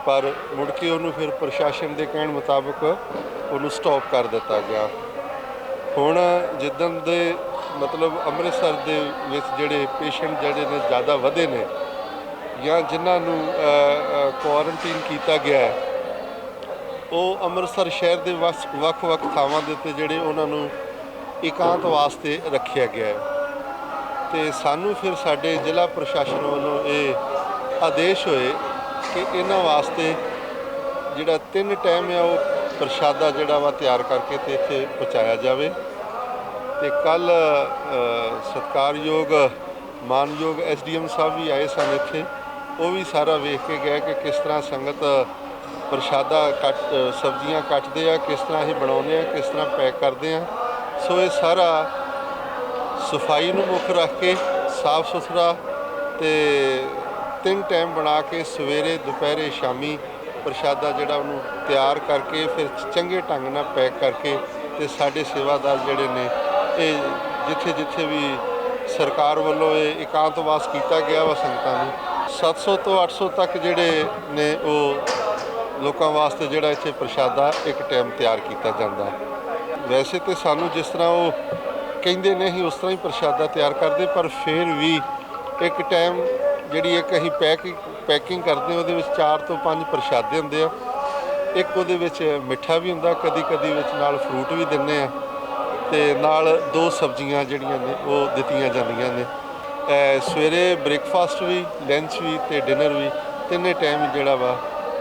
E: ਪਰ ਮੁੜ ਕੇ ਉਹਨੂੰ ਫਿਰ ਪ੍ਰਸ਼ਾਸਨ ਦੇ ਕਹਿਣ ਮੁਤਾਬਕ ਉਹਨੂੰ ਸਟਾਪ ਕਰ ਦਿੱਤਾ ਗਿਆ। ਹੁਣ ਜਿੱਦਣ ਦੇ ਮਤਲਬ ਅੰਮ੍ਰਿਤਸਰ ਦੇ ਵਿੱਚ ਜਿਹੜੇ ਪੇਸ਼ੈਂਟ ਜਿਹੜੇ ਨੇ ਜ਼ਿਆਦਾ ਵਧੇ ਨੇ ਜਾਂ ਜਿਨ੍ਹਾਂ ਨੂੰ ਕੁਆਰੰਟੀਨ ਕੀਤਾ ਗਿਆ ਹੈ, ਉਹ ਅੰਮ੍ਰਿਤਸਰ ਸ਼ਹਿਰ ਦੇ ਵੱਖ-ਵੱਖ ਥਾਵਾਂ ਦੇ ਉੱਤੇ ਜਿਹੜੇ ਉਹਨਾਂ ਨੂੰ ਇਕਾਂਤ ਵਾਸਤੇ ਰੱਖਿਆ ਗਿਆ ਹੈ ਤੇ ਸਾਨੂੰ ਫਿਰ ਸਾਡੇ ਜ਼ਿਲ੍ਹਾ ਪ੍ਰਸ਼ਾਸਨ ਵੱਲੋਂ ਇਹ ਆਦੇਸ਼ ਹੋਏ ਕਿ ਇਹਨਾਂ ਵਾਸਤੇ ਜਿਹੜਾ 3 ਟਾਈਮ ਹੈ ਉਹ ਪ੍ਰਸ਼ਾਦਾ ਜਿਹੜਾ ਵਾ ਤਿਆਰ ਕਰਕੇ ਤੇ ਇੱਥੇ ਪਹੁੰਚਾਇਆ ਜਾਵੇ। ਤੇ ਕੱਲ ਸਤਿਕਾਰਯੋਗ ਮਾਨਯੋਗ ਐਸਡੀਐਮ ਸਾਹਿਬ ਵੀ ਆਏ ਸਨ ਇੱਥੇ, ਉਹ ਵੀ ਸਾਰਾ ਵੇਖ ਕੇ ਗਏ ਕਿ ਕਿਸ ਤਰ੍ਹਾਂ ਸੰਗਤ ਪ੍ਰਸ਼ਾਦਾ ਸਬਜ਼ੀਆਂ ਕੱਟਦੇ ਆ, ਕਿਸ ਤਰ੍ਹਾਂ ਅਸੀਂ ਬਣਾਉਂਦੇ ਆ, ਕਿਸ ਤਰ੍ਹਾਂ ਪੈਕ ਕਰਦੇ ਆ। ਸੋ ਇਹ ਸਾਰਾ ਸਫਾਈ ਨੂੰ ਮੁੱਖ ਰੱਖ ਕੇ ਸਾਫ ਸੁਥਰਾ ਤੇ 3 ਟਾਈਮ ਬਣਾ ਕੇ ਸਵੇਰੇ, ਦੁਪਹਿਰੇ, ਸ਼ਾਮੀ ਪ੍ਰਸ਼ਾਦਾ ਜਿਹੜਾ ਉਹਨੂੰ ਤਿਆਰ ਕਰਕੇ ਫਿਰ ਚੰਗੇ ਢੰਗ ਨਾਲ ਪੈਕ ਕਰਕੇ ਤੇ ਸਾਡੇ ਸੇਵਾਦਾਰ ਜਿਹੜੇ ਨੇ ਇਹ ਜਿੱਥੇ ਵੀ ਸਰਕਾਰ ਵੱਲੋਂ ਇਹ ਇਕਾਂਤਵਾਸ ਕੀਤਾ ਗਿਆ ਵਾ ਸੰਗਤਾਂ ਨੂੰ 700 ਤੋਂ 800 ਤੱਕ ਜਿਹੜੇ ਨੇ ਉਹ ਲੋਕਾਂ ਵਾਸਤੇ ਜਿਹੜਾ ਇੱਥੇ ਪ੍ਰਸ਼ਾਦਾ ਇੱਕ ਟਾਈਮ ਤਿਆਰ ਕੀਤਾ ਜਾਂਦਾ। ਵੈਸੇ ਤੇ ਸਾਨੂੰ ਜਿਸ ਤਰ੍ਹਾਂ ਉਹ ਕਹਿੰਦੇ ਨੇ ਅਸੀਂ ਉਸ ਤਰ੍ਹਾਂ ਹੀ ਪ੍ਰਸ਼ਾਦਾ ਤਿਆਰ ਕਰਦੇ, ਪਰ ਫਿਰ ਵੀ ਇੱਕ ਟਾਈਮ ਜਿਹੜੀ ਇੱਕ ਅਸੀਂ ਪੈਕਿੰਗ ਕਰਦੇ ਉਹਦੇ ਵਿੱਚ 4 ਤੋਂ 5 ਪ੍ਰਸ਼ਾਦੇ ਹੁੰਦੇ ਆ। ਇੱਕ ਉਹਦੇ ਵਿੱਚ ਮਿੱਠਾ ਵੀ ਹੁੰਦਾ, ਕਦੀ ਵਿੱਚ ਨਾਲ ਫਰੂਟ ਵੀ ਦਿੰਦੇ ਆ ਤੇ ਨਾਲ 2 ਸਬਜ਼ੀਆਂ ਜਿਹੜੀਆਂ ਨੇ ਉਹ ਦਿੱਤੀਆਂ ਜਾਂਦੀਆਂ ਨੇ। ਸਵੇਰੇ ਬ੍ਰੇਕਫਾਸਟ ਵੀ, ਲੰਚ ਵੀ ਤੇ ਡਿਨਰ ਵੀ, ਤਿੰਨੇ ਟਾਈਮ ਜਿਹੜਾ ਵਾ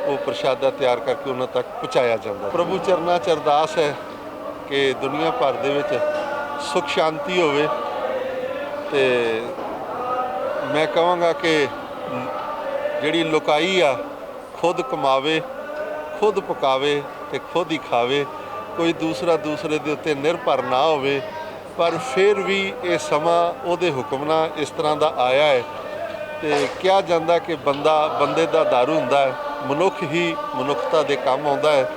E: ਉਹ ਪ੍ਰਸ਼ਾਦਾ ਤਿਆਰ ਕਰਕੇ ਉਹਨਾਂ ਤੱਕ ਪਹੁੰਚਾਇਆ ਜਾਂਦਾ। ਪ੍ਰਭੂ ਚਰਨਾਂ 'ਚ ਅਰਦਾਸ ਹੈ ਕਿ ਦੁਨੀਆ ਭਰ ਦੇ ਵਿੱਚ ਸੁਖ ਸ਼ਾਂਤੀ ਹੋਵੇ ਤੇ ਮੈਂ ਕਹਾਂਗਾ ਕਿ ਜਿਹੜੀ ਲੁਕਾਈ ਆ ਖੁਦ ਕਮਾਵੇ, ਖੁਦ ਪਕਾਵੇ ਤੇ ਖੁਦ ਹੀ ਖਾਵੇ, ਕੋਈ ਦੂਸਰੇ ਦੇ ਉੱਤੇ ਨਿਰਭਰ ਨਾ ਹੋਵੇ ਪਰ ਫਿਰ ਵੀ ਇਹ ਸਮਾਂ ਉਹਦੇ ਹੁਕਮ ਨਾਲ ਇਸ ਤਰ੍ਹਾਂ ਦਾ ਆਇਆ ਹੈ। ਤੇ ਕਿਹਾ ਜਾਂਦਾ ਕਿ ਬੰਦੇ ਦਾ ਦਾਰੂ ਹੁੰਦਾ ਹੈ, ਮਨੁੱਖ ਹੀ ਮਨੁੱਖਤਾ ਦੇ ਕੰਮ ਆਉਂਦਾ ਹੈ।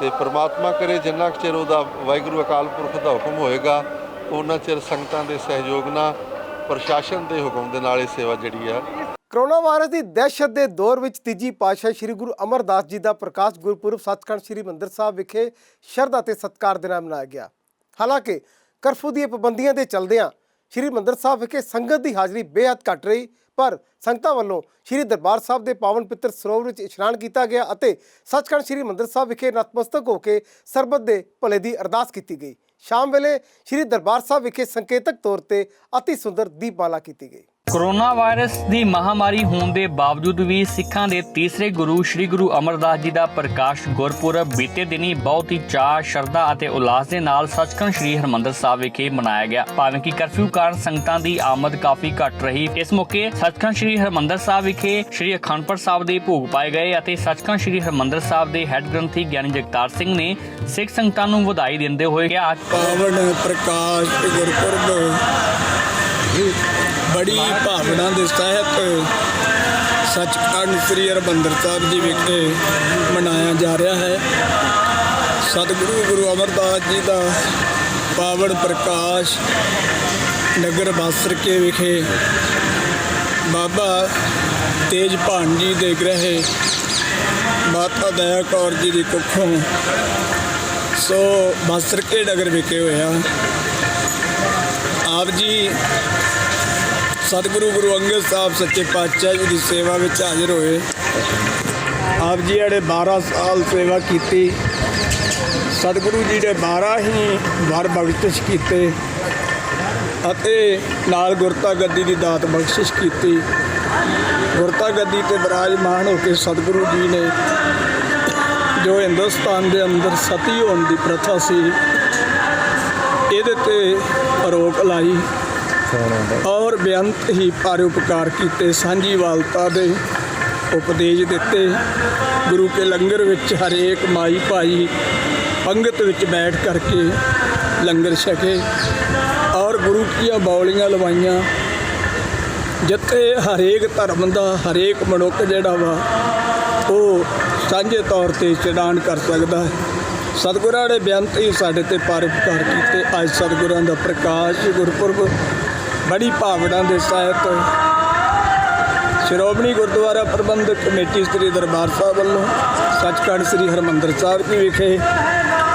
E: ਤੇ ਪ੍ਰਮਾਤਮਾ ਕਰੇ ਜਿੰਨਾ ਕੁ ਚਿਰ ਉਹਦਾ ਵਾਹਿਗੁਰੂ ਅਕਾਲ ਪੁਰਖ ਦਾ ਹੁਕਮ ਹੋਏਗਾ ਉਹਨਾਂ ਚਿਰ ਸੰਗਤਾਂ ਦੇ ਸਹਿਯੋਗ ਨਾਲ, ਪ੍ਰਸ਼ਾਸਨ ਦੇ ਹੁਕਮ ਦੇ ਨਾਲ ਇਹ ਸੇਵਾ ਜਿਹੜੀ ਹੈ।
A: ਕਰੋਨਾ ਵਾਇਰਸ ਦੀ ਦਹਿਸ਼ਤ ਦੇ ਦੌਰ ਵਿੱਚ ਤੀਜੀ ਪਾਤਸ਼ਾਹ ਸ੍ਰੀ ਗੁਰੂ ਅਮਰਦਾਸ ਜੀ ਦਾ ਪ੍ਰਕਾਸ਼ ਗੁਰਪੁਰਬ ਸੱਚਖੰਡ ਸ੍ਰੀ ਹਰਿਮੰਦਰ ਸਾਹਿਬ ਵਿਖੇ ਸ਼ਰਧਾ ਤੇ ਸਤਿਕਾਰ ਦੇ ਨਾਲ ਮਨਾਇਆ ਗਿਆ। ਹਾਲਾਂਕਿ ਕਰਫਿਊ ਦੀਆਂ ਪਾਬੰਦੀਆਂ ਦੇ ਚਲਦਿਆਂ ਸ੍ਰੀ ਹਰਿਮੰਦਰ ਸਾਹਿਬ ਵਿਖੇ ਸੰਗਤ ਦੀ ਹਾਜ਼ਰੀ ਬੇਹੱਦ ਘੱਟ ਰਹੀ, ਪਰ ਸੰਗਤਾਂ ਵੱਲੋਂ ਸ੍ਰੀ ਦਰਬਾਰ ਸਾਹਿਬ ਦੇ ਪਾਵਨ ਪਿੱਤਰ ਸਰੋਵਰ ਵਿੱਚ ਇਸ਼ਨਾਨ ਕੀਤਾ ਗਿਆ ਅਤੇ ਸੱਚਖੰਡ ਸ੍ਰੀ ਹਰਿਮੰਦਰ ਸਾਹਿਬ ਵਿਖੇ ਨਤਮਸਤਕ ਹੋ ਕੇ ਸਰਬੱਤ ਦੇ ਭਲੇ ਦੀ ਅਰਦਾਸ ਕੀਤੀ ਗਈ। ਸ਼ਾਮ ਵੇਲੇ ਸ੍ਰੀ ਦਰਬਾਰ ਸਾਹਿਬ ਵਿਖੇ ਸੰਕੇਤਕ ਤੌਰ ਤੇ ਅਤੀ ਸੁੰਦਰ ਦੀਪਮਾਲਾ ਕੀਤੀ ਗਈ।
B: ਕੋਰੋਨਾ ਵਾਇਰਸ ਦੀ ਮਹਾਮਾਰੀ ਹੋਣ ਦੇ ਬਾਵਜੂਦ ਵੀ ਸਿੱਖਾਂ ਦੇ ਤੀਸਰੇ ਗੁਰੂ ਸ੍ਰੀ ਗੁਰੂ ਅਮਰਦਾਸ ਜੀ ਦਾ ਪ੍ਰਕਾਸ਼ ਗੁਰਪੁਰਬ ਬੀਤੇ ਦਿਨੀ ਬਹੁਤ ਹੀ ਚਾਅ, ਸ਼ਰਧਾ ਅਤੇ ਉਲਾਸ ਦੇ ਨਾਲ ਸੱਚਖੰਡ ਸ੍ਰੀ ਹਰਿਮੰਦਰ ਸਾਹਿਬ ਵਿਖੇ ਮਨਾਇਆ ਗਿਆ। ਭਾਵੇਂ ਕਿ ਕਰਫਿਊ ਕਾਰਨ ਸੰਗਤਾਂ ਦੀ ਆਮਦ ਕਾਫੀ ਘੱਟ ਰਹੀ। ਇਸ ਮੌਕੇ ਸੱਚਖੰਡ ਸ੍ਰੀ ਹਰਿਮੰਦਰ ਸਾਹਿਬ ਵਿਖੇ ਸ੍ਰੀ ਅਖੰਡ ਪਾਠ ਸਾਹਿਬ ਦੇ ਭੋਗ ਪਾਏ ਗਏ ਅਤੇ ਸੱਚਖੰਡ ਸ੍ਰੀ ਹਰਿਮੰਦਰ ਸਾਹਿਬ ਦੇ ਹੈੱਡ ਗ੍ਰੰਥੀ ਗਿਆਨੀ ਜਗਤਾਰ ਸਿੰਘ ਨੇ ਸਿੱਖ ਸੰਗਤਾਂ ਨੂੰ ਵਧਾਈ ਦਿੰਦੇ ਹੋਏ ਕਿਹਾ,
F: ਪਾਵਨ ਪ੍ਰਕਾਸ਼ ਗੁਰਪੁਰਬ ਬੜੀ ਭਾਵਨਾ ਦੇ ਸਹਿਤ ਸੱਚਖੰਡ ਸ੍ਰੀ ਹਰਿਮੰਦਰ ਸਾਹਿਬ ਜੀ ਵਿਖੇ ਮਨਾਇਆ ਜਾ ਰਿਹਾ ਹੈ। ਸਤਿਗੁਰੂ ਗੁਰੂ ਅਮਰਦਾਸ ਜੀ ਦਾ ਪਾਵਨ ਪ੍ਰਕਾਸ਼ ਨਗਰ ਬਾਸਰਕੇ ਵਿਖੇ ਬਾਬਾ ਤੇਜਭਾਨ ਜੀ ਦੇ ਗ੍ਰਹਿ ਮਾਤਾ ਦਇਆ ਕੌਰ ਜੀ ਦੀ ਕੁੱਖੋਂ ਸੋ ਬਾਸਰਕੇ ਨਗਰ ਵਿਖੇ ਹੋਇਆ। ਆਪ ਜੀ ਸਤਿਗੁਰੂ ਗੁਰੂ ਅੰਗਦ ਸਾਹਿਬ ਸੱਚੇ ਪਾਤਸ਼ਾਹ ਜੀ ਦੀ ਸੇਵਾ ਵਿੱਚ ਹਾਜ਼ਰ ਹੋਏ। ਆਪ ਜੀ ਨੇ 12 ਸਾਲ ਸੇਵਾ ਕੀਤੀ। ਸਤਿਗੁਰੂ ਜੀ ਨੇ 12 ਹੀ ਵਰ ਬਖਸ਼ਿਸ਼ ਕੀਤੇ ਅਤੇ ਨਾਲ ਗੁਰਤਾ ਗੱਦੀ ਦੀ ਦਾਤ ਬਖਸ਼ਿਸ਼ ਕੀਤੀ। ਗੁਰਤਾ ਗੱਦੀ ਤੇ ਬਿਰਾਜਮਾਨ ਹੋ ਕੇ ਸਤਿਗੁਰੂ ਜੀ ਨੇ ਜੋ ਹਿੰਦੁਸਤਾਨ ਦੇ ਅੰਦਰ ਸਤੀ ਹੋਣ ਦੀ ਪ੍ਰਥਾ ਸੀ ਇਹਦੇ ਤੇ ਰੋਕ ਲਾਈ ਔਰ ਬੇਅੰਤ ਹੀ ਪਰਉਪਕਾਰ ਕੀਤੇ। ਸਾਂਝੀਵਾਲਤਾ ਦੇ ਉਪਦੇਸ਼ ਦਿੱਤੇ। ਗੁਰੂ ਕੇ ਲੰਗਰ ਵਿੱਚ ਹਰੇਕ ਮਾਈ ਭਾਈ ਪੰਗਤ ਵਿੱਚ ਬੈਠ ਕਰਕੇ ਲੰਗਰ ਛਕੇ ਔਰ ਗੁਰੂ ਕੀਆਂ ਬੌਲੀਆਂ ਲਵਾਈਆਂ ਜਿੱਥੇ ਹਰੇਕ ਧਰਮ ਦਾ ਹਰੇਕ ਮਨੁੱਖ ਜਿਹੜਾ ਵਾ ਉਹ ਸਾਂਝੇ ਤੌਰ ਤੇ ਇਸ਼ਨਾਨ ਕਰ ਸਕਦਾ ਹੈ। ਸਤਿਗੁਰਾਂ ਨੇ ਬੇਅੰਤ ਹੀ ਸਾਡੇ ਤੇ ਪਰਉਪਕਾਰ ਕੀਤੇ। ਅੱਜ ਸਤਿਗੁਰਾਂ ਦਾ ਪ੍ਰਕਾਸ਼ ਗੁਰਪੁਰਬ ਬੜੀ ਭਾਵਨਾ ਦੇ ਸਹਿਤ ਸ਼੍ਰੋਮਣੀ ਗੁਰਦੁਆਰਾ ਪ੍ਰਬੰਧਕ ਕਮੇਟੀ ਸ੍ਰੀ ਦਰਬਾਰ ਸਾਹਿਬ ਵੱਲੋਂ ਸੱਚਖੰਡ ਸ੍ਰੀ ਹਰਿਮੰਦਰ ਸਾਹਿਬ ਜੀ ਵਿਖੇ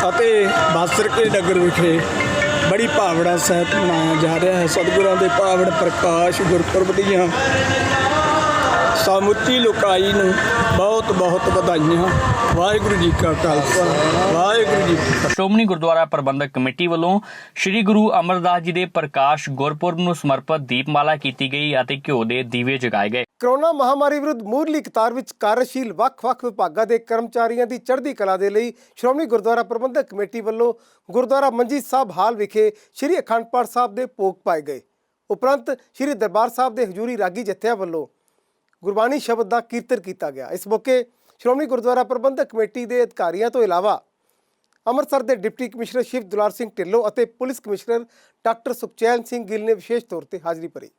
F: ਅਤੇ ਬਾਸਰਕੇ ਨਗਰ ਵਿਖੇ ਬੜੀ ਭਾਵਨਾ ਸਹਿਤ ਮਨਾਇਆ ਜਾ ਰਿਹਾ ਹੈ। ਸਤਿਗੁਰਾਂ ਦੇ ਪਾਵਨ ਪ੍ਰਕਾਸ਼ ਗੁਰਪੁਰਬ ਦੀਆਂ ਸਮੁੱਚੀ ਲੋਕਾਈ ਨੂੰ ਬਹੁਤ ਬਹੁਤ ਵਧਾਈਆਂ। ਵਾਹਿਗੁਰੂ ਜੀ ਕਾ ਖਾਲਸਾ, ਵਾਹਿਗੁਰੂ ਜੀ ਕੀ ਫਤਿਹ।
B: ਸ਼੍ਰੋਮਣੀ ਗੁਰਦੁਆਰਾ ਪ੍ਰਬੰਧਕ ਕਮੇਟੀ ਵੱਲੋਂ ਸ੍ਰੀ ਗੁਰੂ ਅਮਰਦਾਸ ਜੀ ਦੇ ਪ੍ਰਕਾਸ਼ ਗੁਰਪੁਰਬ ਨੂੰ ਸਮਰਪਿਤ ਦੀਪਮਾਲਾ ਕੀਤੀ ਗਈ ਅਤੇ ਘਿਓ ਦੇ ਦੀਵੇ ਜਗਾਏ ਗਏ।
A: ਕਰੋਨਾ ਮਹਾਮਾਰੀ ਵਿਰੁੱਧ ਮੂਹਰਲੀ ਕਤਾਰ ਵਿੱਚ ਕਾਰਜਸ਼ੀਲ ਵੱਖ-ਵੱਖ ਵਿਭਾਗਾਂ ਦੇ ਕਰਮਚਾਰੀਆਂ ਦੀ ਚੜ੍ਹਦੀ ਕਲਾ ਦੇ ਲਈ ਸ਼੍ਰੋਮਣੀ ਗੁਰਦੁਆਰਾ ਪ੍ਰਬੰਧਕ ਕਮੇਟੀ ਵੱਲੋਂ ਗੁਰਦੁਆਰਾ ਮੰਜੀ ਸਾਹਿਬ ਹਾਲ ਵਿਖੇ ਸ੍ਰੀ ਅਖੰਡ ਪਾਠ ਸਾਹਿਬ ਦੇ ਭੋਗ ਪਾਏ ਗਏ। ਉਪਰੰਤ ਸ੍ਰੀ ਦਰਬਾਰ ਸਾਹਿਬ ਦੇ ਹਜ਼ੂਰੀ ਰਾਗੀ ਜਥਿਆਂ ਵੱਲੋਂ ਗੁਰਬਾਣੀ ਸ਼ਬਦ ਦਾ ਕੀਰਤਨ ਕੀਤਾ ਗਿਆ। ਇਸ ਮੌਕੇ ਸ਼੍ਰੋਮਣੀ ਗੁਰਦੁਆਰਾ ਪ੍ਰਬੰਧਕ ਕਮੇਟੀ ਦੇ ਅਧਿਕਾਰੀਆਂ ਤੋਂ ਇਲਾਵਾ ਅੰਮ੍ਰਿਤਸਰ ਦੇ ਡਿਪਟੀ ਕਮਿਸ਼ਨਰ ਸ਼ਿਵ ਦੁਲਾਰ ਸਿੰਘ ਢਿੱਲੋਂ ਅਤੇ police commissioner doctor Sukhchain Singh Gill ਨੇ ਵਿਸ਼ੇਸ਼ ਤੌਰ ਤੇ ਹਾਜ਼ਰੀ ਭਰੀ।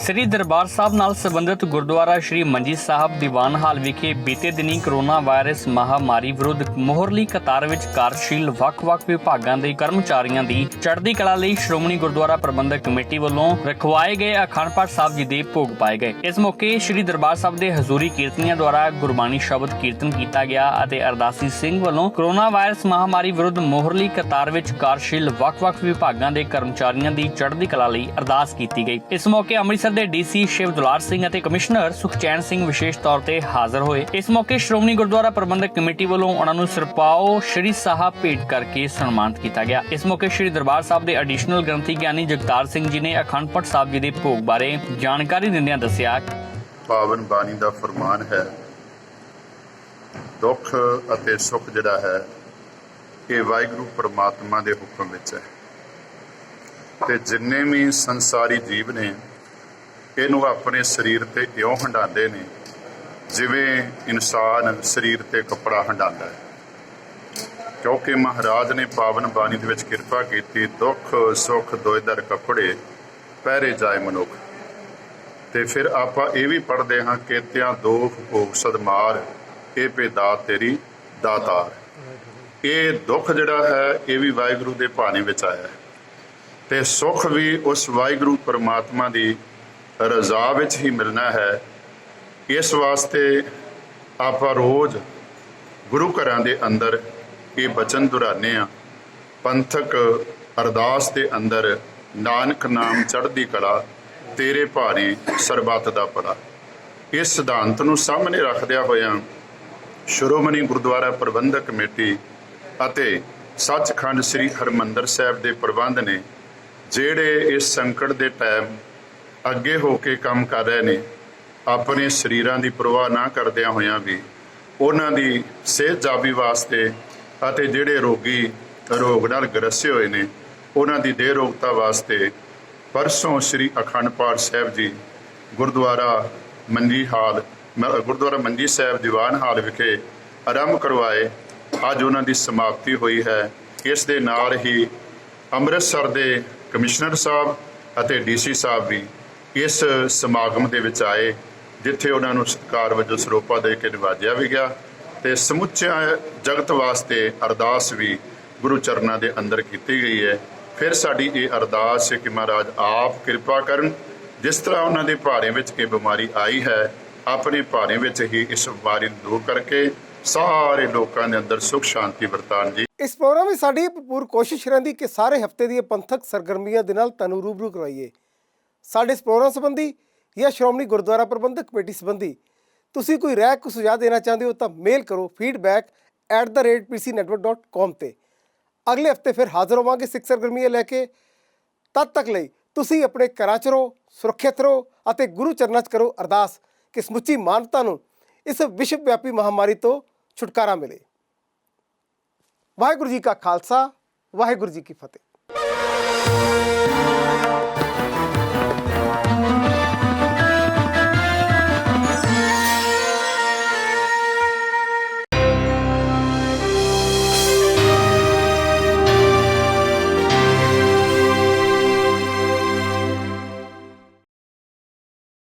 B: ਸ੍ਰੀ ਦਰਬਾਰ ਸਾਹਿਬ ਨਾਲ ਸੰਬੰਧਿਤ ਗੁਰਦੁਆਰਾ ਸ੍ਰੀ ਮੰਜੀ ਸਾਹਿਬ ਦੀਵਾਨ ਹਾਲ ਵਿਖੇ ਬੀਤੇ ਦਿਨੀ ਕਰੋਨਾ ਵਾਇਰਸ ਮਹਾਮਾਰੀ ਵਿਰੁੱਧ ਮੋਹਰਲੀ ਕਤਾਰ ਵਿੱਚ ਕਾਰਜਸ਼ੀਲ ਵੱਖ-ਵੱਖ ਵਿਭਾਗਾਂ ਦੇ ਕਰਮਚਾਰੀਆਂ ਦੀ ਚੜ੍ਹਦੀ ਕਲਾ ਲਈ ਸ਼੍ਰੋਮਣੀ ਗੁਰਦੁਆਰਾ ਪ੍ਰਬੰਧਕ ਕਮੇਟੀ ਵੱਲੋਂ ਰਖਵਾਏ ਗਏ ਅਖੰਡ ਪਾਠ ਸਾਹਿਬ ਜੀ ਦੇ ਭੋਗ ਪਾਏ ਗਏ। ਇਸ ਮੌਕੇ ਸ੍ਰੀ ਦਰਬਾਰ ਸਾਹਿਬ ਦੇ ਹਜ਼ੂਰੀ ਕੀਰਤਨੀਆਂ ਦੁਆਰਾ ਗੁਰਬਾਣੀ ਸ਼ਬਦ ਕੀਰਤਨ ਕੀਤਾ ਗਿਆ ਅਤੇ ਅਰਦਾਸੀ ਸਿੰਘ ਵੱਲੋਂ ਕਰੋਨਾ ਵਾਇਰਸ ਮਹਾਮਾਰੀ ਵਿਰੁੱਧ ਮੋਹਰਲੀ ਕਤਾਰ ਵਿੱਚ ਕਾਰਜਸ਼ੀਲ ਵੱਖ-ਵੱਖ ਵਿਭਾਗਾਂ ਦੇ ਕਰਮਚਾਰੀਆਂ ਦੀ ਚੜ੍ਹਦੀ ਕਲਾ ਲਈ ਅਰਦਾਸ ਕੀਤੀ ਗਈ। ਇਸ ਮੌਕੇ ਅੰਮ੍ਰਿਤਸਰ ਦੇ ਡੀਸੀ ਸ਼ਿਵ ਦੁਲਾਰ ਸਿੰਘ ਅਤੇ ਕਮਿਸ਼ਨਰ ਸੁਖਚੈਨ ਸਿੰਘ ਵਿਸ਼ੇਸ਼ ਤੌਰ ਤੇ ਹਾਜ਼ਰ ਹੋਏ। ਇਸ ਮੌਕੇ ਸ਼੍ਰੋਮਣੀ ਗੁਰਦੁਆਰਾ ਪ੍ਰਬੰਧਕ ਕਮੇਟੀ ਵੱਲੋਂ ਉਹਨਾਂ ਨੂੰ ਸਿਰਪਾਓ ਸ਼੍ਰੀ ਸਾਹਿਬ ਭੇਟ ਕਰਕੇ ਸਨਮਾਨਿਤ ਕੀਤਾ ਗਿਆ। ਇਸ ਮੌਕੇ ਸ਼੍ਰੀ ਦਰਬਾਰ ਸਾਹਿਬ ਦੇ ਐਡੀਸ਼ਨਲ ਗ੍ਰੰਥੀ ਗਿਆਨੀ ਜਗਤਾਰ ਸਿੰਘ ਜੀ ਨੇ ਅਖੰਡ ਪਾਠ ਸਾਹਿਬ ਜੀ ਦੇ ਭੋਗ ਬਾਰੇ ਜਾਣਕਾਰੀ ਦਿੰਦਿਆਂ ਦੱਸਿਆ,
G: ਪਾਵਨ ਬਾਣੀ ਦਾ ਫਰਮਾਨ ਹੈ, ਦੁੱਖ ਅਤੇ ਸੁੱਖ ਜਿਹੜਾ ਹੈ ਇਹ ਵਾਹਿਗੁਰੂ ਪਰਮਾਤਮਾ ਦੇ ਹੁਕਮ ਵਿੱਚ ਹੈ ਤੇ ਜਿੰਨੇ ਵੀ ਸੰਸਾਰੀ ਜੀਵ ਨੇ ਇਹਨੂੰ ਆਪਣੇ ਸਰੀਰ ਤੇ ਇਉਂ ਹੰਡਾਉਂਦੇ ਨੇ ਜਿਵੇਂ ਇਨਸਾਨ ਸਰੀਰ ਤੇ ਕੱਪੜਾ ਹੰਡਾਉਂਦਾ ਹੈ। ਕਿਉਂਕਿ ਮਹਾਰਾਜ ਨੇ ਪਾਵਨ ਬਾਣੀ ਦੇ ਵਿੱਚ ਕਿਰਪਾ ਕੀਤੀ, ਦੁੱਖ ਸੁੱਖ ਦੋਇ ਦਰ ਕੱਪੜੇ ਪਹਿਰੇ ਜਾਏ ਮਨੁੱਖ। ਤੇ ਫਿਰ ਆਪਾਂ ਇਹ ਵੀ ਪੜ੍ਹਦੇ ਹਾਂ, ਕੇਤਿਆਂ ਦੋਖ ਭੋਗ ਸਦਮਾਰ ਇਹ ਪੇਦਾਤ ਤੇਰੀ ਦਾਤਾਰ। ਇਹ ਦੁੱਖ ਜਿਹੜਾ ਹੈ ਇਹ ਵੀ ਵਾਹਿਗੁਰੂ ਦੇ ਭਾਣੇ ਵਿੱਚ ਆਇਆ ਹੈ, ਤੇ ਸੁੱਖ ਵੀ ਉਸ ਵਾਹਿਗੁਰੂ ਪਰਮਾਤਮਾ ਦੀ ਰਜ਼ਾ ਵਿੱਚ ਹੀ ਮਿਲਣਾ ਹੈ। ਇਸ ਵਾਸਤੇ ਆਪਾਂ ਰੋਜ਼ ਗੁਰੂ ਘਰਾਂ ਦੇ ਅੰਦਰ ਇਹ ਬਚਨ ਦੁਹਰਾਉਂਦੇ ਹਾਂ, ਪੰਥਕ ਅਰਦਾਸ ਦੇ ਅੰਦਰ ਨਾਨਕ ਨਾਮ ਚੜ੍ਹਦੀ ਕਲਾ ਤੇਰੇ ਭਾਣੇ ਸਰਬੱਤ ਦਾ ਭਲਾ। ਇਸ ਸਿਧਾਂਤ ਨੂੰ ਸਾਹਮਣੇ ਰੱਖਦਿਆਂ ਹੋਇਆਂ ਸ਼੍ਰੋਮਣੀ ਗੁਰਦੁਆਰਾ ਪ੍ਰਬੰਧਕ ਕਮੇਟੀ ਅਤੇ ਸੱਚਖੰਡ ਸ੍ਰੀ ਹਰਿਮੰਦਰ ਸਾਹਿਬ ਦੇ ਪ੍ਰਬੰਧ ਨੇ ਜਿਹੜੇ ਇਸ ਸੰਕਟ ਦੇ ਟਾਈਮ ਅੱਗੇ ਹੋ ਕੇ ਕੰਮ ਕਰ ਰਹੇ ਨੇ, ਆਪਣੇ ਸਰੀਰਾਂ ਦੀ ਪਰਵਾਹ ਨਾ ਕਰਦਿਆਂ ਹੋਇਆਂ ਵੀ ਉਹਨਾਂ ਦੀ ਸਿਹਤ ਜਾਬੀ ਵਾਸਤੇ ਅਤੇ ਜਿਹੜੇ ਰੋਗੀ ਰੋਗ ਨਾਲ ਗ੍ਰਸੇ ਹੋਏ ਨੇ ਉਹਨਾਂ ਦੀ ਦੇਹ ਰੋਗਤਾ ਵਾਸਤੇ ਪਰਸੋਂ ਸ੍ਰੀ ਅਖੰਡ ਪਾਠ ਸਾਹਿਬ ਜੀ ਗੁਰਦੁਆਰਾ ਮੰਜੀ ਸਾਹਿਬ ਦੀਵਾਨ ਹਾਲ ਵਿਖੇ ਆਰੰਭ ਕਰਵਾਏ। ਅੱਜ ਉਹਨਾਂ ਦੀ ਸਮਾਪਤੀ ਹੋਈ ਹੈ। ਇਸ ਦੇ ਨਾਲ ਹੀ ਅੰਮ੍ਰਿਤਸਰ ਦੇ ਕਮਿਸ਼ਨਰ ਸਾਹਿਬ ਅਤੇ ਡੀਸੀ ਸਾਹਿਬ ਵੀ ਇਸ ਸਮਾਗਮ ਦੇ ਵਿੱਚ ਆਏ, ਜਿੱਥੇ ਉਹਨਾਂ ਨੂੰ ਸਤਿਕਾਰ ਵਜੋਂ ਸਰੋਪਾ ਦੇ ਕੇ ਨਿਵਾਜਿਆ ਵੀ ਗਿਆ ਤੇ ਸਮੁੱਚੇ ਜਗਤ ਵਾਸਤੇ ਅਰਦਾਸ ਵੀ ਗੁਰੂ ਚਰਨਾਂ ਦੇ ਅੰਦਰ ਕੀਤੀ ਗਈ ਹੈ। ਫਿਰ ਸਾਡੀ ਇਹ ਅਰਦਾਸ ਹੈ ਕਿ ਮਹਾਰਾਜ ਆਪ ਕਿਰਪਾ ਕਰਨ, ਜਿਸ ਤਰ੍ਹਾਂ ਉਹਨਾਂ ਦੇ ਭਾਣੇ ਵਿੱਚ ਇਹ ਬਿਮਾਰੀ ਆਈ ਹੈ, ਆਪਣੇ ਭਾਣੇ ਵਿੱਚ ਹੀ ਇਸ ਬਿਮਾਰੀ ਨੂੰ ਦੂਰ ਕਰਕੇ ਸਾਰੇ ਲੋਕਾਂ ਦੇ ਅੰਦਰ ਸੁਖ ਸ਼ਾਂਤੀ ਵਰਤਾਨ ਜੀ।
A: ਇਸ ਪ੍ਰੋਗਰਾਮ ਵਿੱਚ ਸਾਡੀ ਭਰਪੂਰ ਕੋਸ਼ਿਸ਼ ਰਹਿੰਦੀ ਕਿ ਸਾਰੇ ਹਫਤੇ ਦੀਆਂ ਪੰਥਕ ਸਰਗਰਮੀਆਂ ਦੇ ਨਾਲ ਤੁਹਾਨੂੰ ਰੂਬਰੂ ਕਰਵਾਈਏ। ਸਾਡੇ ਇਸ ਪ੍ਰੋਗਰਾਮ ਸੰਬੰਧੀ ਜਾਂ ਸ਼੍ਰੋਮਣੀ ਗੁਰਦੁਆਰਾ ਪ੍ਰਬੰਧਕ ਕਮੇਟੀ ਸੰਬੰਧੀ ਤੁਸੀਂ ਕੋਈ ਰਾਏ ਕੋ ਸੁਝਾਅ ਦੇਣਾ ਚਾਹੁੰਦੇ ਹੋ ਤਾਂ ਮੇਲ ਕਰੋ feedback@pcnetwork.com ਤੇ। ਅਗਲੇ ਹਫਤੇ ਫਿਰ ਹਾਜ਼ਰ ਹੋਵਾਂਗੇ ਸਿੱਖ ਸਰਗਰਮੀਆਂ ਲੈ ਕੇ। ਤਦ ਤੱਕ ਲਈ ਤੁਸੀਂ ਆਪਣੇ ਘਰਾਂ 'ਚ ਰਹੋ, ਸੁਰੱਖਿਅਤ ਰਹੋ ਅਤੇ ਗੁਰੂ ਚਰਨਾਂ 'ਚ ਕਰੋ ਅਰਦਾਸ ਕਿ ਸਮੁੱਚੀ ਮਾਨਵਤਾ ਨੂੰ ਇਸ ਵਿਸ਼ਵ ਵਿਆਪੀ ਮਹਾਮਾਰੀ ਤੋਂ ਛੁਟਕਾਰਾ ਮਿਲੇ। ਵਾਹਿਗੁਰੂ ਜੀ ਕਾ ਖਾਲਸਾ, ਵਾਹਿਗੁਰੂ ਜੀ ਕੀ ਫਤਿਹ।